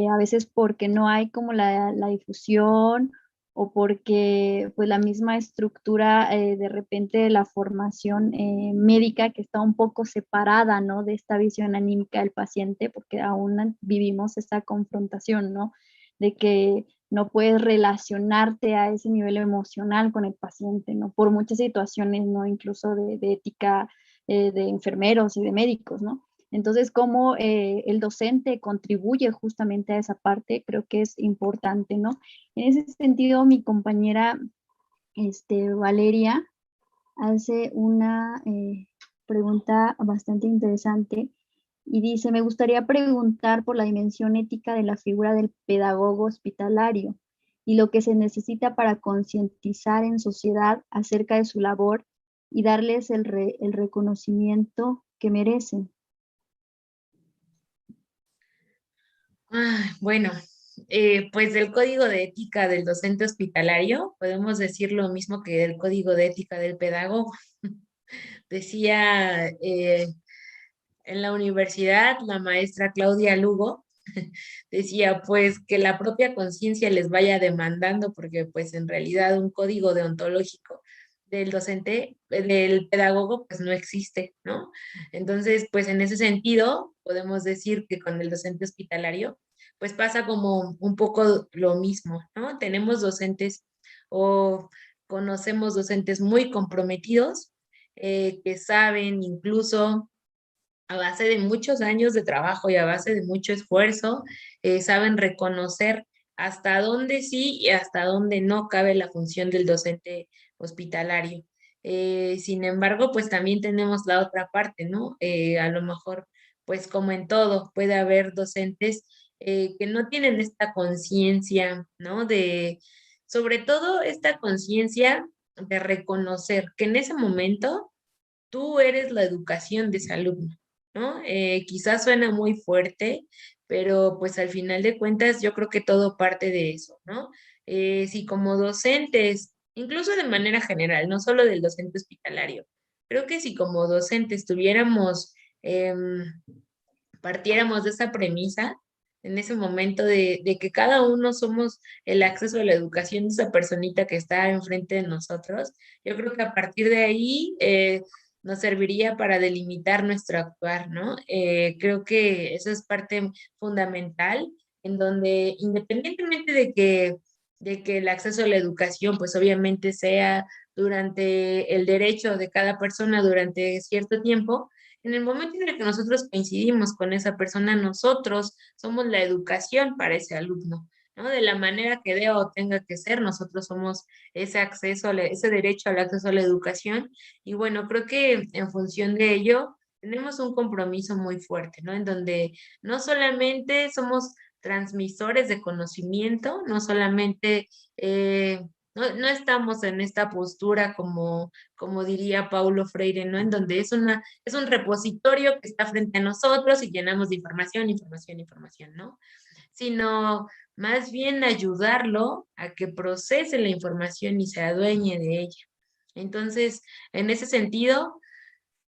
a veces porque no hay como la difusión o porque pues la misma estructura de repente de la formación médica que está un poco separada, ¿no? De esta visión anímica del paciente, porque aún vivimos esta confrontación, ¿no? De que no puedes relacionarte a ese nivel emocional con el paciente, ¿no? Por muchas situaciones, ¿no? Incluso de ética de enfermeros y de médicos, ¿no? Entonces, cómo el docente contribuye justamente a esa parte, creo que es importante, ¿no? En ese sentido, mi compañera Valeria hace una pregunta bastante interesante y dice, me gustaría preguntar por la dimensión ética de la figura del pedagogo hospitalario y lo que se necesita para concientizar en sociedad acerca de su labor y darles el reconocimiento que merecen. Bueno, pues del código de ética del docente hospitalario, podemos decir lo mismo que del código de ética del pedagogo. Decía en la universidad la maestra Claudia Lugo, decía pues que la propia conciencia les vaya demandando, porque pues en realidad un código deontológico del docente, del pedagogo, pues no existe, ¿no? Entonces, pues en ese sentido, podemos decir que con el docente hospitalario, pues pasa como un poco lo mismo, ¿no? Tenemos docentes o conocemos docentes muy comprometidos, que saben incluso a base de muchos años de trabajo y a base de mucho esfuerzo, saben reconocer hasta dónde sí y hasta dónde no cabe la función del docente hospitalario. Sin embargo, pues también tenemos la otra parte, ¿no? A lo mejor, pues como en todo, puede haber docentes que no tienen esta conciencia, ¿no? Sobre todo esta conciencia de reconocer que en ese momento tú eres la educación de ese alumno, ¿no? Quizás suena muy fuerte, pero pues al final de cuentas yo creo que todo parte de eso, ¿no? Si como docentes, incluso de manera general, no solo del docente hospitalario, creo que si como docentes tuviéramos, partiéramos de esa premisa, en ese momento de que cada uno somos el acceso a la educación de esa personita que está enfrente de nosotros, yo creo que a partir de ahí nos serviría para delimitar nuestro actuar, ¿no? Creo que eso es parte fundamental en donde independientemente de que el acceso a la educación, pues obviamente sea durante el derecho de cada persona durante cierto tiempo, en el momento en el que nosotros coincidimos con esa persona, nosotros somos la educación para ese alumno, ¿no? De la manera que deba o tenga que ser, nosotros somos ese acceso, ese derecho al acceso a la educación. Y bueno, creo que en función de ello, tenemos un compromiso muy fuerte, ¿no? En donde no solamente somos transmisores de conocimiento, no solamente no estamos en esta postura como diría Paulo Freire, ¿no? En donde es un repositorio que está frente a nosotros y llenamos de información, información, información, ¿no? Sino más bien ayudarlo a que procese la información y se adueñe de ella. Entonces, en ese sentido,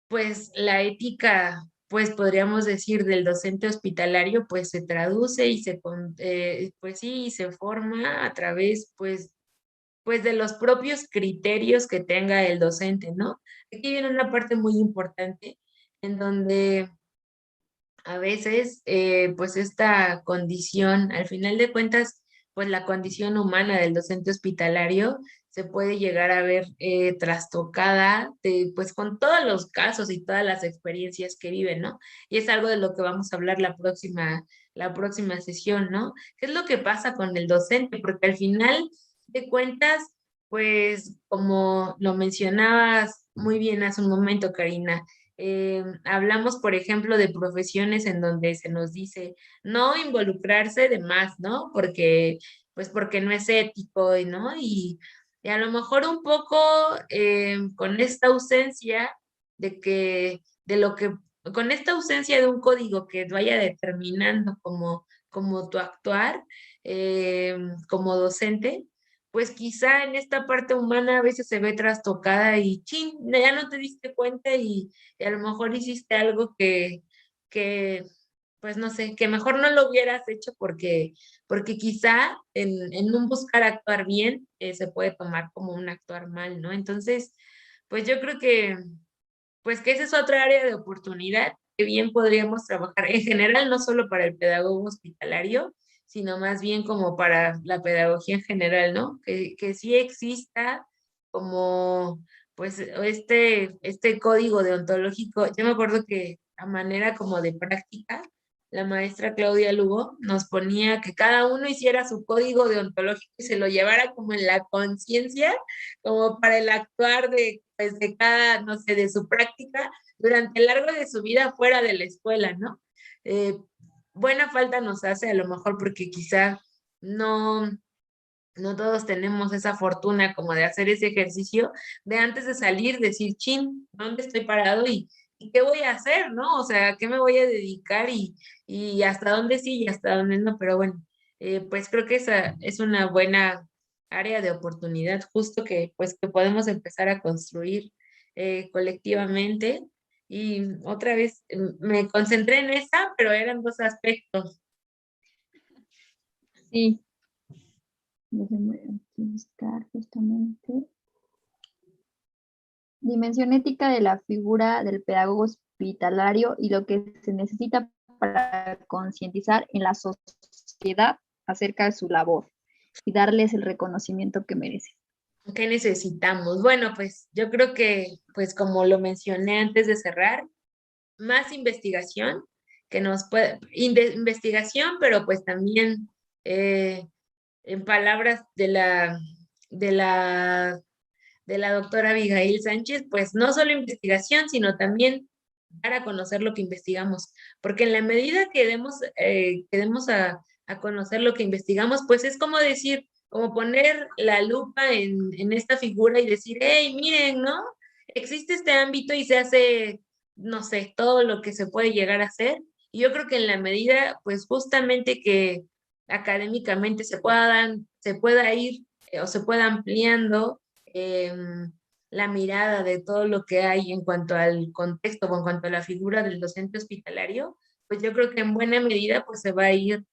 pues la ética, pues podríamos decir, del docente hospitalario, pues se traduce y pues sí, se forma a través, pues de los propios criterios que tenga el docente, ¿no? Aquí viene una parte muy importante en donde a veces, pues esta condición, al final de cuentas, pues la condición humana del docente hospitalario se puede llegar a ver trastocada, pues con todos los casos y todas las experiencias que viven, ¿no? Y es algo de lo que vamos a hablar la próxima sesión, ¿no? ¿Qué es lo que pasa con el docente? Porque al final de cuentas, pues como lo mencionabas muy bien hace un momento, Karina, hablamos, por ejemplo, de profesiones en donde se nos dice no involucrarse de más, ¿no? Porque no es ético, ¿no? Y a lo mejor un poco con esta ausencia de lo que, con esta ausencia de un código que vaya determinando como tu actuar como docente, pues quizá en esta parte humana a veces se ve trastocada y chin, ya no te diste cuenta y a lo mejor hiciste algo que, pues no sé, que mejor no lo hubieras hecho porque quizá en un buscar actuar bien se puede tomar como un actuar mal, ¿no? Entonces, pues yo creo pues que esa es otra área de oportunidad que bien podríamos trabajar en general, no solo para el pedagogo hospitalario, sino más bien como para la pedagogía en general, ¿no? Que sí exista como, pues, este código deontológico. Yo me acuerdo que a manera como de práctica, la maestra Claudia Lugo nos ponía que cada uno hiciera su código deontológico y se lo llevara como en la conciencia, como para el actuar pues, de cada, no sé, de su práctica durante el largo de su vida fuera de la escuela, ¿no? Eh, Buena falta nos hace a lo mejor porque quizá no, no todos tenemos esa fortuna como de hacer ese ejercicio de antes de salir decir, chin, ¿dónde estoy parado y qué voy a hacer, ¿no? O sea, ¿qué me voy a dedicar y hasta dónde sí y hasta dónde no? Pero bueno, pues creo que esa es una buena área de oportunidad, justo que podemos empezar a construir colectivamente. Y otra vez me concentré en esa, pero eran dos aspectos. Sí, déjenme aquí buscar justamente. Dimensión ética de la figura del pedagogo hospitalario y lo que se necesita para concientizar en la sociedad acerca de su labor y darles el reconocimiento que merecen. ¿Qué necesitamos? Bueno, pues yo creo que, pues como lo mencioné antes de cerrar, más investigación, que nos puede, investigación, pero pues también en palabras de la, de la doctora Abigail Sánchez, pues no solo investigación, sino también dar a conocer lo que investigamos, porque en la medida que demos a conocer lo que investigamos, pues es como decir, como poner la lupa en esta figura y decir, hey, miren, ¿no? Existe este ámbito y se hace, no sé, todo lo que se puede llegar a hacer. Y yo creo que en la medida, pues justamente que académicamente se pueda ir o se pueda ampliando la mirada de todo lo que hay en cuanto al contexto o en cuanto a la figura del docente hospitalario, pues yo creo que en buena medida pues se va a ir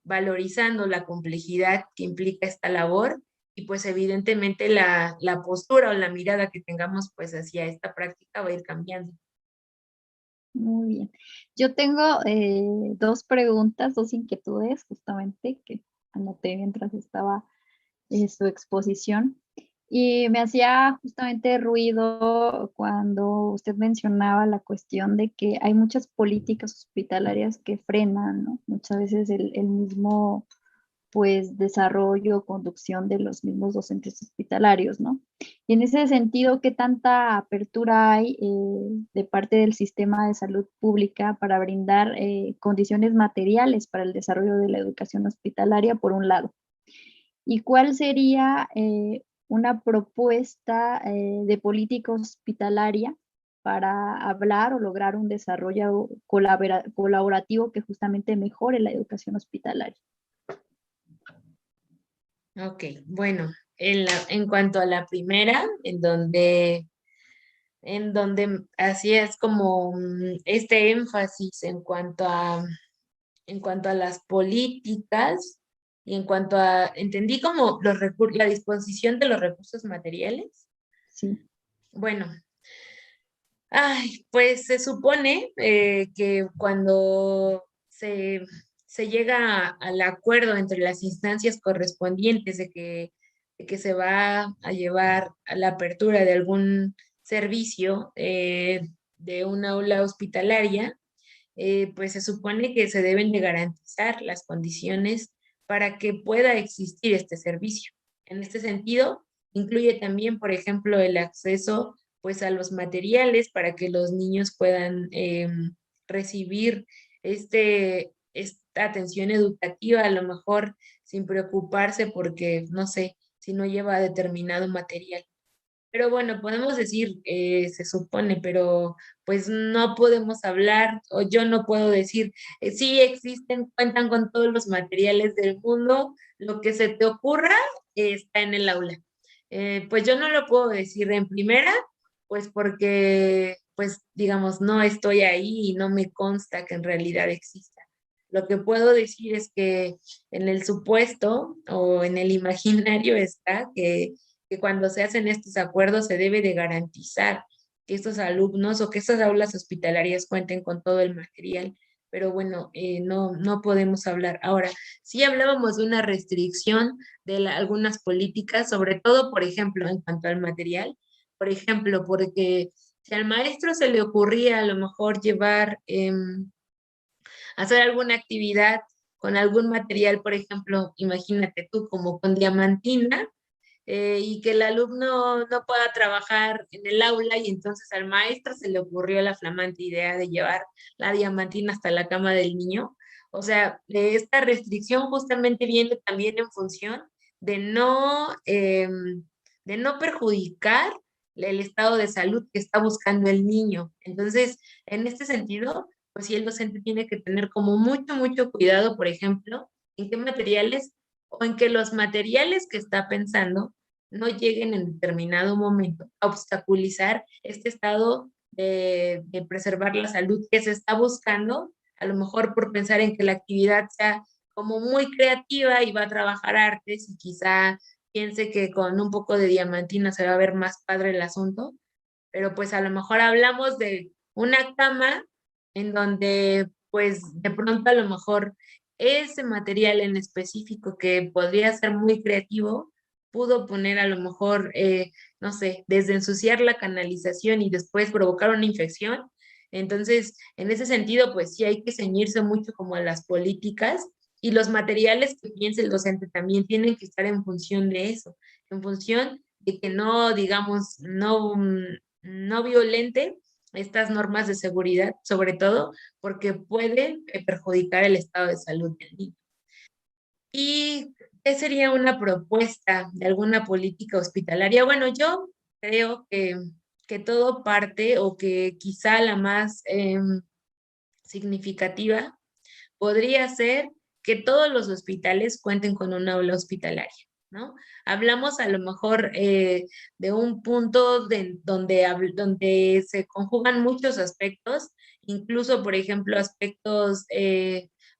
valorizando la complejidad que implica esta labor y pues evidentemente la postura o la mirada que tengamos pues hacia esta práctica va a ir cambiando. Muy bien. Yo tengo dos preguntas, dos inquietudes justamente que anoté mientras estaba su exposición. Y me hacía justamente ruido cuando usted mencionaba la cuestión de que hay muchas políticas hospitalarias que frenan, ¿no? Muchas veces el mismo pues desarrollo, conducción de los mismos docentes hospitalarios, ¿no? Y en ese sentido, ¿qué tanta apertura hay de parte del sistema de salud pública para brindar condiciones materiales para el desarrollo de la educación hospitalaria, por un lado? ¿Y cuál sería una propuesta de política hospitalaria para hablar o lograr un desarrollo colaborativo que justamente mejore la educación hospitalaria? Ok, bueno, en cuanto a la primera, en donde así es como este énfasis en cuanto a las políticas y en cuanto a, entendí como la disposición de los recursos materiales. Sí. Bueno, ay, pues se supone que cuando se llega al acuerdo entre las instancias correspondientes de que se va a llevar a la apertura de algún servicio de un aula hospitalaria, pues se supone que se deben de garantizar las condiciones para que pueda existir este servicio. En este sentido, incluye también, por ejemplo, el acceso pues a los materiales para que los niños puedan recibir esta atención educativa, a lo mejor sin preocuparse porque, no sé, si no lleva determinado material. Pero bueno, podemos decir, se supone, pero pues no podemos hablar, o yo no puedo decir, sí existen, cuentan con todos los materiales del mundo, lo que se te ocurra está en el aula. Pues yo no lo puedo decir en primera, pues porque, pues digamos, no estoy ahí y no me consta que en realidad exista. Lo que puedo decir es que en el supuesto o en el imaginario está que cuando se hacen estos acuerdos se debe de garantizar que estos alumnos o que estas aulas hospitalarias cuenten con todo el material. Pero bueno, no podemos hablar. Ahora, sí hablábamos de una restricción de algunas políticas, sobre todo, por ejemplo, en cuanto al material. Por ejemplo, porque si al maestro se le ocurría a lo mejor llevar, hacer alguna actividad con algún material, por ejemplo, imagínate tú como con diamantina, y que el alumno no pueda trabajar en el aula y entonces al maestro se le ocurrió la flamante idea de llevar la diamantina hasta la cama del niño. O sea, esta restricción justamente viene también en función de no perjudicar el estado de salud que está buscando el niño. Entonces, en este sentido, pues sí, el docente tiene que tener como mucho, mucho cuidado, por ejemplo, en qué materiales o en que los materiales que está pensando no lleguen en determinado momento a obstaculizar este estado de preservar la salud que se está buscando, a lo mejor por pensar en que la actividad sea como muy creativa y va a trabajar artes y quizá piense que con un poco de diamantina se va a ver más padre el asunto, pero pues a lo mejor hablamos de una cama en donde pues de pronto a lo mejor ese material en específico que podría ser muy creativo, pudo poner a lo mejor, no sé, desde ensuciar la canalización y después provocar una infección. Entonces, en ese sentido, pues sí hay que ceñirse mucho como a las políticas y los materiales que piense el docente también tienen que estar en función de eso, en función de que no, digamos, no violente estas normas de seguridad, sobre todo porque puede perjudicar el estado de salud del niño. ¿Y qué sería una propuesta de alguna política hospitalaria? Bueno, yo creo que todo parte o que quizá la más significativa podría ser que todos los hospitales cuenten con un aula hospitalaria, ¿no? Hablamos a lo mejor de un punto donde se conjugan muchos aspectos, incluso, por ejemplo, aspectos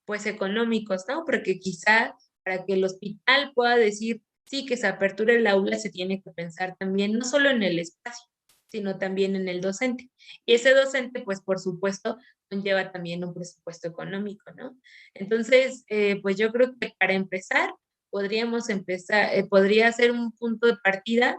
pues económicos, ¿no? Porque quizá para que el hospital pueda decir, sí, que se aperture el aula, se tiene que pensar también no solo en el espacio, sino también en el docente. Y ese docente, pues por supuesto, conlleva también un presupuesto económico, ¿no? Entonces, pues yo creo que para empezar, podría ser un punto de partida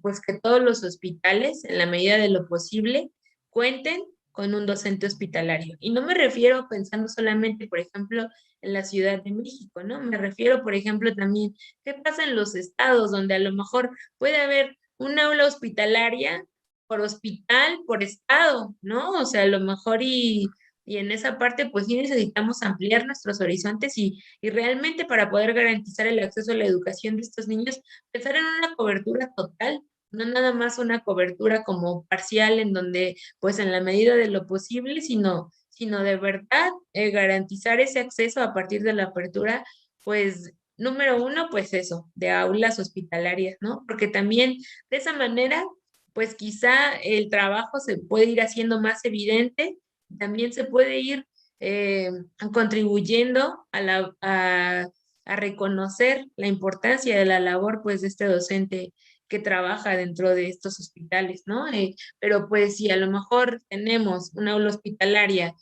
pues que todos los hospitales, en la medida de lo posible, cuenten con un docente hospitalario. Y no me refiero pensando solamente, por ejemplo, en la Ciudad de México, ¿no? Me refiero, por ejemplo, también, ¿qué pasa en los estados donde a lo mejor puede haber un aula hospitalaria por hospital, por estado, ¿no? O sea, a lo mejor y en esa parte, pues sí necesitamos ampliar nuestros horizontes y realmente para poder garantizar el acceso a la educación de estos niños, pensar en una cobertura total, no nada más una cobertura como parcial en donde, pues en la medida de lo posible, sino de verdad garantizar ese acceso a partir de la apertura, pues número uno, pues eso, de aulas hospitalarias, ¿no? Porque también de esa manera pues quizá el trabajo se puede ir haciendo más evidente, también se puede ir eh, contribuyendo a reconocer la importancia de la labor pues de este docente que trabaja dentro de estos hospitales, ¿no? Pero pues si a lo mejor tenemos una aula hospitalaria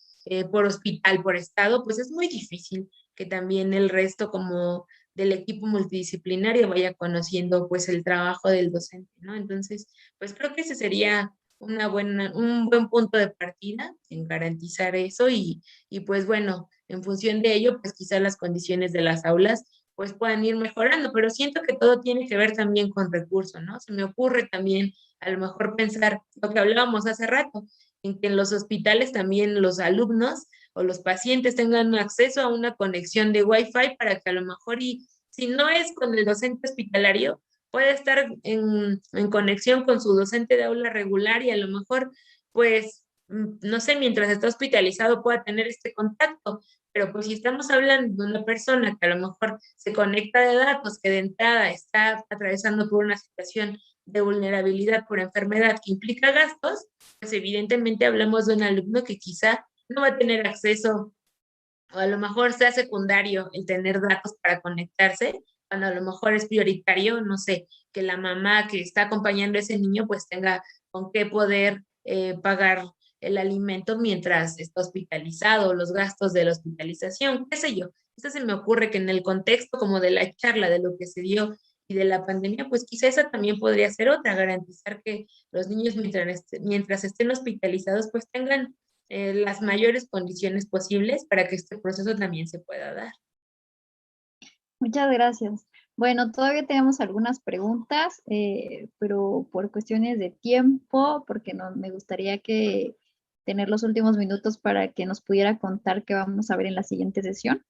por hospital, por estado, pues es muy difícil que también el resto como del equipo multidisciplinario vaya conociendo pues el trabajo del docente, ¿no? Entonces, pues creo que ese sería un buen punto de partida en garantizar eso y pues bueno, en función de ello, pues quizás las condiciones de las aulas pues puedan ir mejorando, pero siento que todo tiene que ver también con recursos, ¿no? Se me ocurre también a lo mejor pensar lo que hablábamos hace rato, en que en los hospitales también los alumnos o los pacientes tengan acceso a una conexión de Wi-Fi para que a lo mejor, y si no es con el docente hospitalario, puede estar en conexión con su docente de aula regular y a lo mejor, pues, no sé, mientras está hospitalizado pueda tener este contacto, pero pues si estamos hablando de una persona que a lo mejor se conecta de datos, que de entrada está atravesando por una situación de vulnerabilidad por enfermedad que implica gastos, pues evidentemente hablamos de un alumno que quizá no va a tener acceso o a lo mejor sea secundario el tener datos para conectarse, cuando a lo mejor es prioritario, no sé, que la mamá que está acompañando a ese niño pues tenga con qué poder pagar el alimento mientras está hospitalizado, los gastos de la hospitalización, qué sé yo. Eso se me ocurre que en el contexto como de la charla, de lo que se dio y de la pandemia, pues quizá esa también podría ser otra, garantizar que los niños mientras estén hospitalizados pues tengan las mayores condiciones posibles para que este proceso también se pueda dar. Muchas gracias. Bueno, todavía tenemos algunas preguntas, pero por cuestiones de tiempo, porque no, me gustaría que tener los últimos minutos para que nos pudiera contar qué vamos a ver en la siguiente sesión.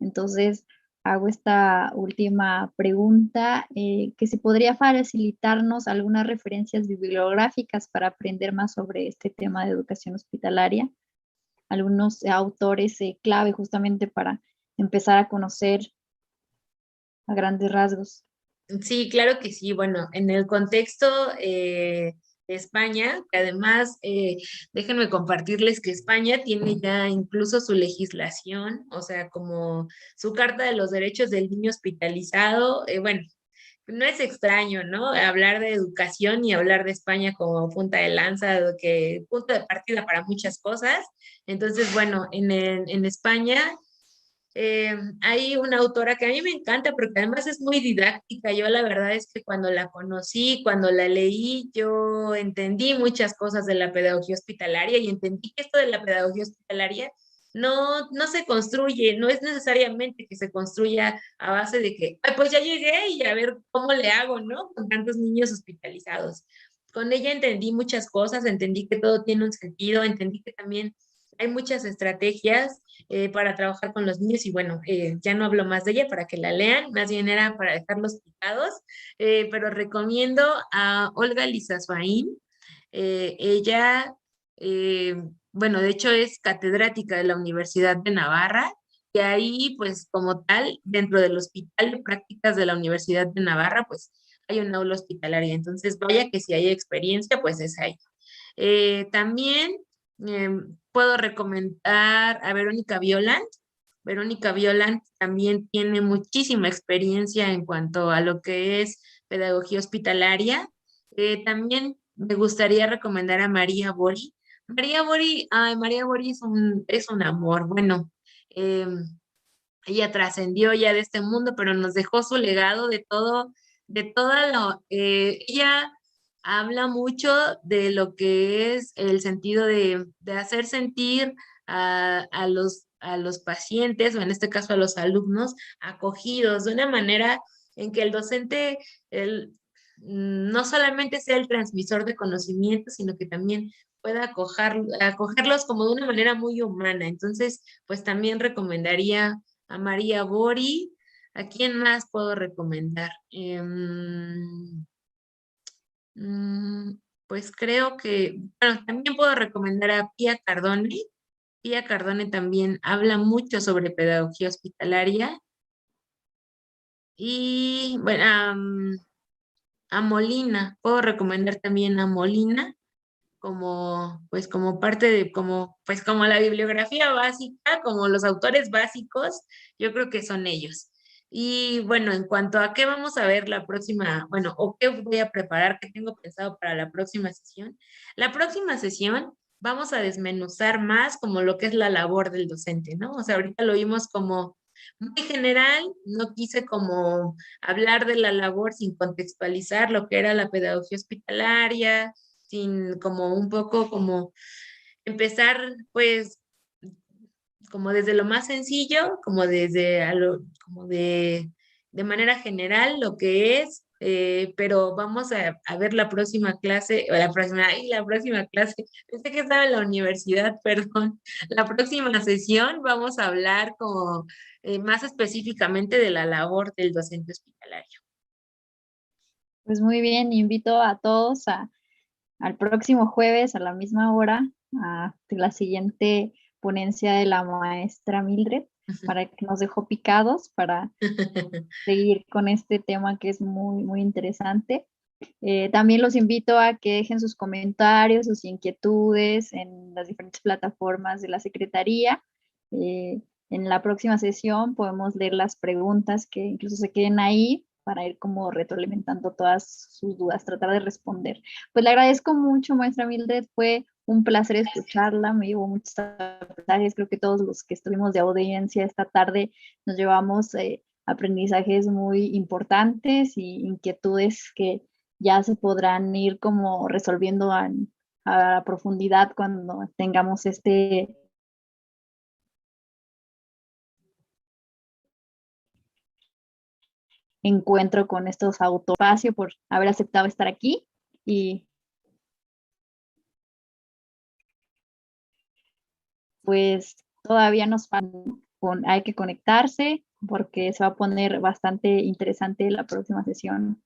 Entonces, hago esta última pregunta, que si podría facilitarnos algunas referencias bibliográficas para aprender más sobre este tema de educación hospitalaria, algunos autores clave justamente para empezar a conocer a grandes rasgos. Sí, claro que sí. Bueno, en el contexto de España, que además, déjenme compartirles que España tiene ya incluso su legislación, o sea, como su Carta de los Derechos del Niño Hospitalizado. Bueno, no es extraño, ¿no? Hablar de educación y hablar de España como punta de lanza, que punto de partida para muchas cosas. Entonces, bueno, en España Hay una autora que a mí me encanta, pero que además es muy didáctica. Yo la verdad es que cuando la conocí, cuando la leí, yo entendí muchas cosas de la pedagogía hospitalaria y entendí que esto de la pedagogía hospitalaria no se construye, no es necesariamente que se construya a base de que, "Ay, pues ya llegué y a ver cómo le hago, ¿no? Con tantos niños hospitalizados". Con ella entendí muchas cosas, entendí que todo tiene un sentido, entendí que también hay muchas estrategias para trabajar con los niños y bueno, ya no hablo más de ella para que la lean, más bien era para dejarlos picados, pero recomiendo a Olga Lizazuaín. Ella, eh, bueno, de hecho es catedrática de la Universidad de Navarra y ahí pues como tal, dentro del Hospital de Prácticas de la Universidad de Navarra, pues hay un aula hospitalaria, entonces vaya que si hay experiencia, pues es ahí. También puedo recomendar a Verónica Violant. Verónica Violant también tiene muchísima experiencia en cuanto a lo que es pedagogía hospitalaria. También me gustaría recomendar a María Bori. María Bori, ay, María Bori es un amor. Bueno, ella trascendió ya de este mundo, pero nos dejó su legado de todo, de toda lo, ella habla mucho de lo que es el sentido de hacer sentir a los pacientes, o en este caso a los alumnos, acogidos de una manera en que el docente no solamente sea el transmisor de conocimiento, sino que también pueda acogerlos como de una manera muy humana. Entonces, pues también recomendaría a María Bori. ¿A quién más puedo recomendar? Mm, pues creo que, bueno, también puedo recomendar a Pia Cardone. Pia Cardone también habla mucho sobre pedagogía hospitalaria. Y bueno, a Molina, puedo recomendar también a Molina como, pues como parte de, como, pues como la bibliografía básica, como los autores básicos, yo creo que son ellos. Y bueno, en cuanto a qué vamos a ver la próxima, bueno, o qué voy a preparar, qué tengo pensado para la próxima sesión vamos a desmenuzar más como lo que es la labor del docente, ¿no? O sea, ahorita lo vimos como muy general, no quise como hablar de la labor sin contextualizar lo que era la pedagogía hospitalaria, sin como un poco como empezar pues como desde lo más sencillo, como desde como de manera general lo que es, pero vamos a ver la próxima clase, o la próxima clase, pensé que estaba en la universidad, perdón, la próxima sesión vamos a hablar como más específicamente de la labor del docente hospitalario. Pues muy bien, invito a todos al próximo jueves a la misma hora a la siguiente ponencia de la maestra Mildred para que nos dejó picados para seguir con este tema que es muy, muy interesante. También los invito a que dejen sus comentarios, sus inquietudes en las diferentes plataformas de la Secretaría. En la próxima sesión podemos leer las preguntas que incluso se queden ahí para ir como retroalimentando todas sus dudas, tratar de responder. Pues le agradezco mucho, maestra Mildred, fue un placer escucharla, me llevó muchos aprendizajes, creo que todos los que estuvimos de audiencia esta tarde nos llevamos aprendizajes muy importantes y inquietudes que ya se podrán ir como resolviendo a profundidad cuando tengamos este encuentro con estos autores, por haber aceptado estar aquí y pues todavía hay que conectarse porque se va a poner bastante interesante la próxima sesión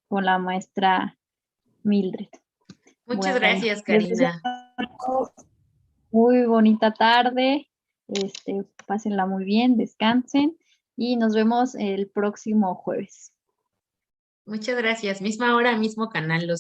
con la maestra Mildred. Muchas Bueno, gracias, les deseo Karina. muy bonita tarde, pásenla muy bien, descansen y nos vemos el próximo jueves. Muchas gracias. Misma hora, mismo canal. Los